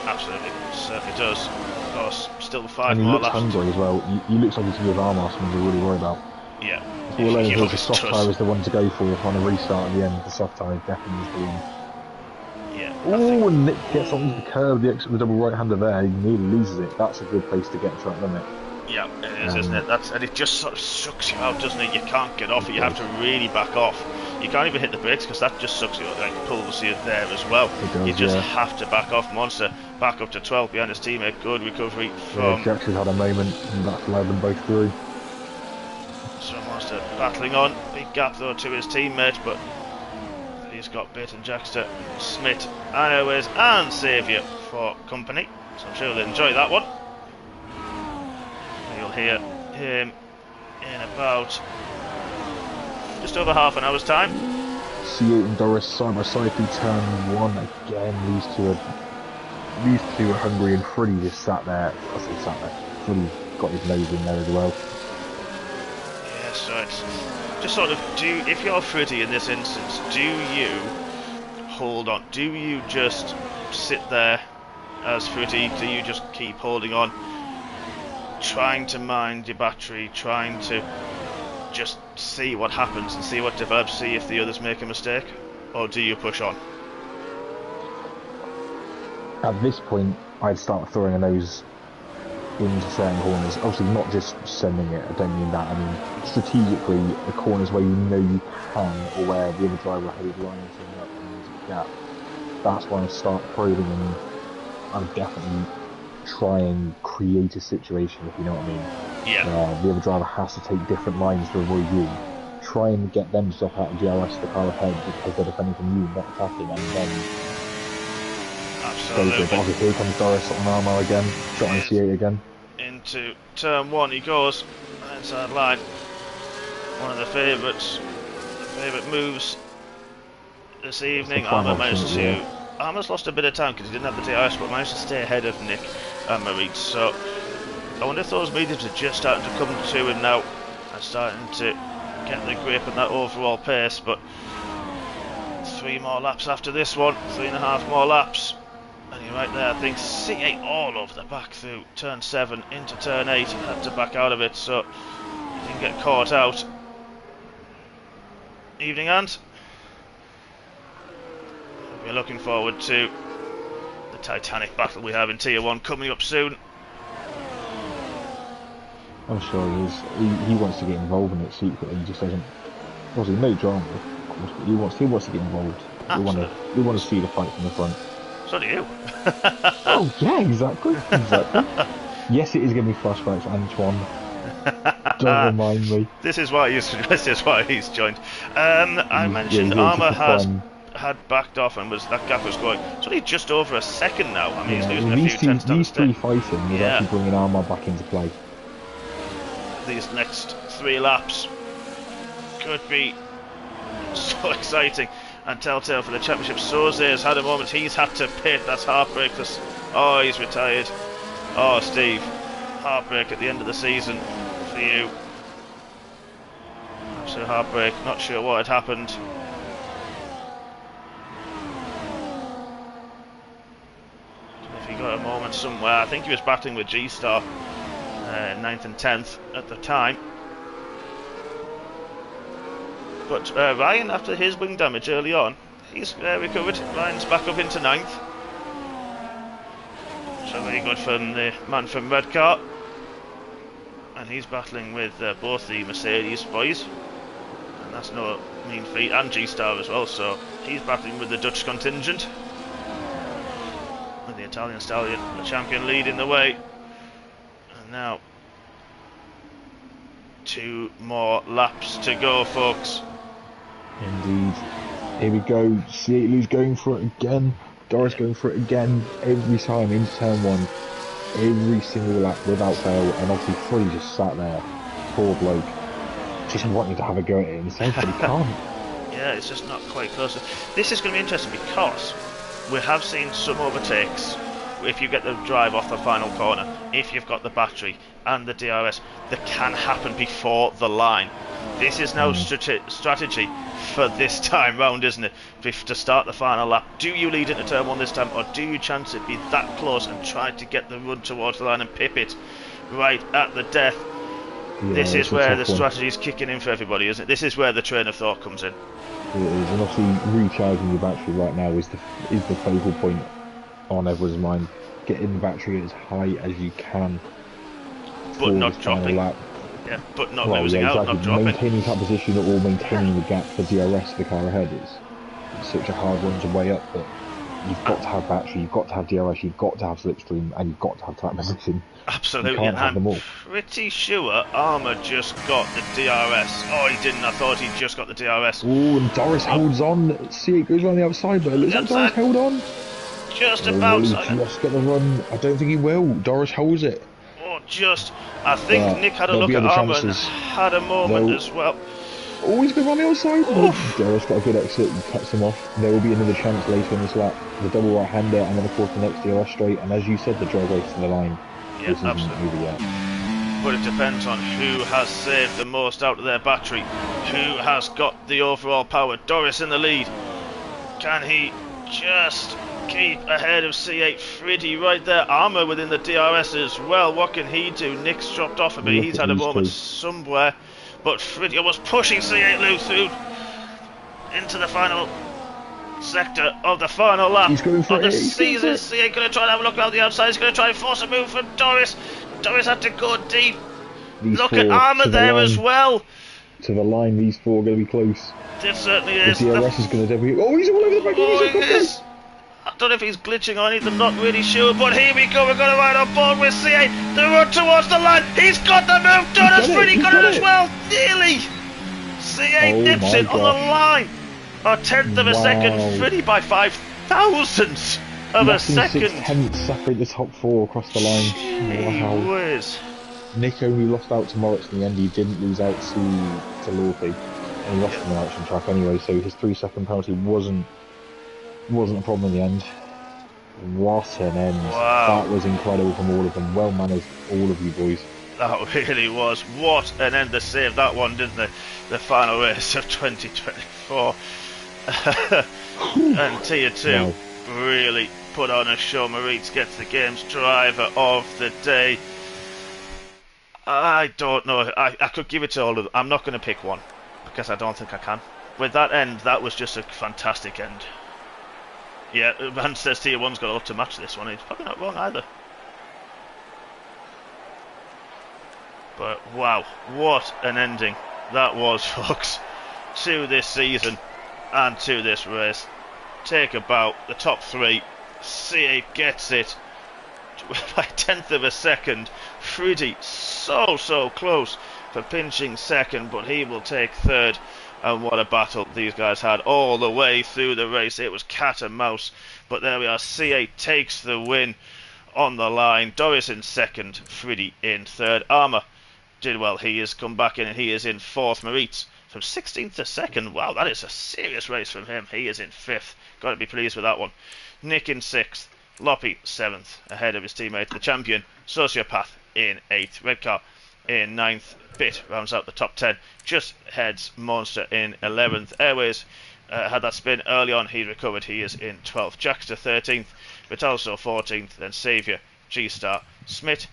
Absolutely, certainly does. Of course, still 5
and
more
laps. He looks hungry as well. He looks like he can give Armour something to really worry about.
Yeah.
All over the soft tyre is the one to go for on a restart at the end. The soft tyre definitely is the one.
Yeah.
Oh, and Nick gets onto the curve, the double right-hander there. He nearly loses it. That's a good place to get track limit.
Yeah, it is, isn't it? And it just sort of sucks you out, doesn't it? You can't get off it. You have to really back off. You can't even hit the brakes because that just sucks you out. Like pulls you there as well.
Does,
you just have to back off. Monster back up to 12 behind his teammate. Good recovery from.
Yeah, Jackson's had a moment, and that's allowed them both through.
So Monster battling on. Big gap though to his teammate, but he's got Bit and Jackster, Smith, Anyways, and Saviour for company. So I'm sure they'll enjoy that one. You'll hear him in about just over half an hour's time.
C8 and Doris side by side through turn 1 again. These two are hungry, and Freddie just sat there. I say sat there. Freddie's got his nose in there as well.
Yeah, so it's just sort of if you're Freddie in this instance, do you hold on? Do you just sit there as Freddie? Do you just keep holding on? Trying to mind your battery, trying to just see what happens and see what develops, see if the others make a mistake, or do you push on?
At this point, I'd start throwing a nose into certain corners. Obviously, not just sending it. I don't mean that. I mean strategically, the corners where you know you can, or where the other driver ahead of line is up and there's a gap. That's when I start probing, and I'm definitely try and create a situation, if you know what I mean.
Yeah.
The other driver has to take different lines to avoid you. Try and get them to stop out of GRS the car ahead because they're defending from you, not attacking, and then
absolutely.
Go for it. Here comes Doris on Armour again, shot on C8 again.
Into turn 1 he goes, inside line. One of the favourite moves this evening.
The final
Armour managed
opportunity,
to... Armour's lost a bit of time because he didn't have the DRS, but managed to stay ahead of Nick and Marie. So I wonder if those mediums are just starting to come to him now and starting to get the grip and that overall pace. But 3 more laps after this one, 3.5 more laps. And you're right there, I think C8 all over the back through turn 7 into turn 8 and had to back out of it, so he didn't get caught out. Evening, Ant. We're looking forward to the titanic battle we have in Tier 1 coming up soon.
I'm sure he is. He wants to get involved in it secretly. He just doesn't. Obviously, no drama, of course, but he wants to get involved. We want to see the fight from the front.
So do you.
Oh yeah, exactly. Yes, it is giving me flashbacks, Antoine. Don't remind me.
This is why he's joined. I mentioned Armour had backed off and that gap was going. It's only just over a second now. I mean, he's losing a few tenths down the
step. These 3 fighting is actually bringing Armour back into play. These
next 3 laps could be so exciting and telltale for the championship. Soze has had a moment. He's had to pit. That's heartbreak. Oh, he's retired. Oh, Steve, heartbreak at the end of the season for you. Absolute heartbreak. Not sure what had happened. If he got a moment somewhere. I think he was battling with G-Star 9th and 10th at the time. But Ryan, after his wing damage early on, he's recovered. Ryan's back up into 9th. So very good from the man from Redcar. And he's battling with both the Mercedes boys. And that's no mean feat. And G-Star as well. So he's battling with the Dutch contingent. With the Italian stallion, the champion, leading the way. And now 2 more laps to go, folks.
Indeed. Here we go. C8 going for it again. Doris going for it again. Every time into turn 1. Every single lap without fail. And obviously Prix just sat there. Poor bloke. Just wanting to have a go at it himself, but he can't.
Yeah, it's just not quite close. This is going to be interesting because we have seen some overtakes. If you get the drive off the final corner, if you've got the battery and the DRS, that can happen before the line. This is now strategy for this time round, isn't it? To start the final lap, do you lead into turn 1 this time, or do you chance it be that close and try to get the run towards the line and pip it right at the death? Yeah, this is where the strategy is kicking in for everybody, isn't it? This is where the train of thought comes in.
It is, and obviously recharging your battery right now is the focal point on everyone's mind. Getting the battery as high as you can,
but not dropping.
Lap.
Yeah, but not losing out, not dropping.
Maintaining that position or maintaining the gap for DRS, the car ahead, is such a hard one to weigh up. But you've got to have battery, you've got to have DRS, you've got to have slipstream, and you've got to have track position.
Absolutely,
you can't have them all.
Pretty sure Armour just got the DRS. Oh, he didn't. I thought he just got the DRS.
Oh, and Doris holds on. See, it goes around the outside, but looks like Doris held on.
Just about.
Just get the run. I don't think he will. Doris holds it.
Oh, just. I think Nick had a look at Armour and had a moment as well.
Oh, he's going around the outside. Doris got a good exit and cuts him off. There will be another chance later in this lap. The double right-hander, and then of course the next DRS straight. And as you said, the drag race to the line.
Yeah, absolutely.
Over yet.
But it depends on who has saved the most out of their battery, who has got the overall power. Doris in the lead. Can he just keep ahead of C8? Friddy right there. Armour within the DRS as well. What can he do? Nick's dropped off a bit. He's had a moment somewhere. But Friddy was pushing C8 Lou through into the final sector of the final lap of the season. C8 going to try and have a look around the outside. He's going to try and force a move from Doris. Doris had to go deep. Look at Armour there as well.
To the line, these 4 are going to be close.
It certainly is.
The DRS is going to definitely. Oh, he's all over the back.
He's I don't know if he's glitching or anything, not really sure, but here we go, we're going to ride on board with C8, the run towards the line, he's got the move, Doris Friddy got it as well, nearly! C8 nips it on the line, a tenth of a second, Friddy by 5,000ths of a second.
6/10 separate the top 4 across the line. Wow. Nick only lost out to Moritz in the end, he didn't lose out to Lorpy. and he lost in the election track anyway, so his 3-second penalty wasn't a problem in the end. What an end.
Wow.
That was incredible from all of them. Well managed, all of you boys.
That really was. What an end. They saved that one, didn't they? The final race of 2024. And Tier 2
Wow.
really put on a show. Moritz gets the game's driver of the day. I don't know. I could give it to all of them. I'm not going to pick one because I don't think I can. With that end, that was just a fantastic end. Yeah, Van says Tier 1's got a lot to match this one. He's probably not wrong either. But wow, what an ending that was, folks, to this season and to this race. Take about the top 3. C8 gets it by 1/10 of a second. Friddy so close for pinching second, but he will take third. And what a battle these guys had all the way through the race. It was cat and mouse, but there we are. C8 takes the win on the line. Doris in second, Friddy in third. Armour did well. He has come back in and he is in fourth. Moritz from 16th to second. Wow, that is a serious race from him. He is in fifth. Got to be pleased with that one. Nick in sixth. Loppy seventh, ahead of his teammate, the champion. Sociopath in eighth. Redcar in ninth. Bit rounds out the top 10. Just heads Monster in 11th. Airways had that spin early on. He recovered. He is in 12th. Jackster 13th. Vitalso 14th. Then Saviour, G-Star, Smith.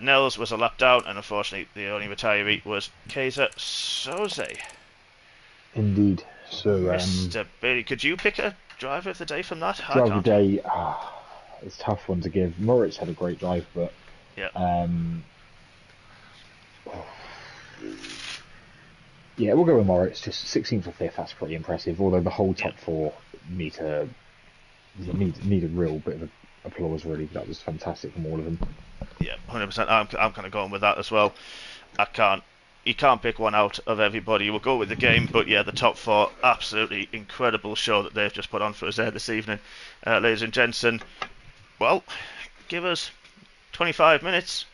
Nels was a lap down, and unfortunately the only retiree was Kaiser Soze.
Indeed. So,
Mr. Bailey, could you pick a driver of the day from that?
driver of the day, it's a tough one to give. Moritz had a great drive, but
Yeah.
Yeah, we'll go with Moritz. Just 16th or 5th, that's pretty impressive. Although the whole top 4 need a real bit of applause, really. That was fantastic from all of them.
Yeah, 100%. I'm kind of going with that as well. You can't pick one out of everybody. We'll go with the game, but yeah, the top 4, absolutely incredible show that they've just put on for us there this evening. Ladies and gents, well, give us 25 minutes.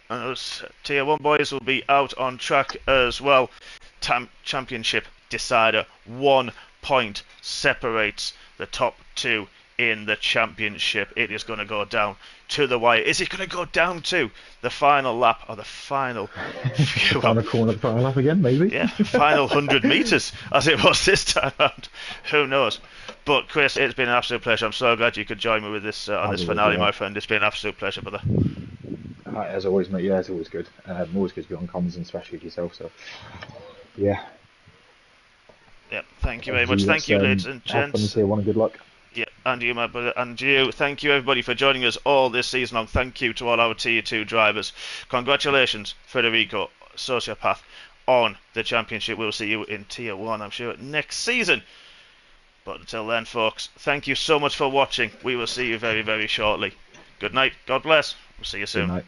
And those Tier 1 boys will be out on track as well. Championship decider. 1 point separates the top 2 in the championship. It is going to go down to the wire. Is it going to go down to the final lap or the final
Final corner, final lap again, maybe?
Yeah, final 100 metres as it was this time round. Who knows? But Chris, it's been an absolute pleasure. I'm so glad you could join me with this on this finale, my friend. It's been an absolute pleasure, brother.
As always, mate. Yeah, it's always good. Always good to be on comms, and especially with yourself. So, yeah.
Yeah, thank you very much. Thank you, ladies and gents.
Tier 1, and good luck.
Yeah, and you, my brother, and you. Thank you, everybody, for joining us all this season long. Thank you to all our Tier 2 drivers. Congratulations, Federico, Sociopath, on the championship. We'll see you in Tier 1, I'm sure, next season. But until then, folks, thank you so much for watching. We will see you very, very shortly. Good night. God bless. We'll see you soon.
Good night.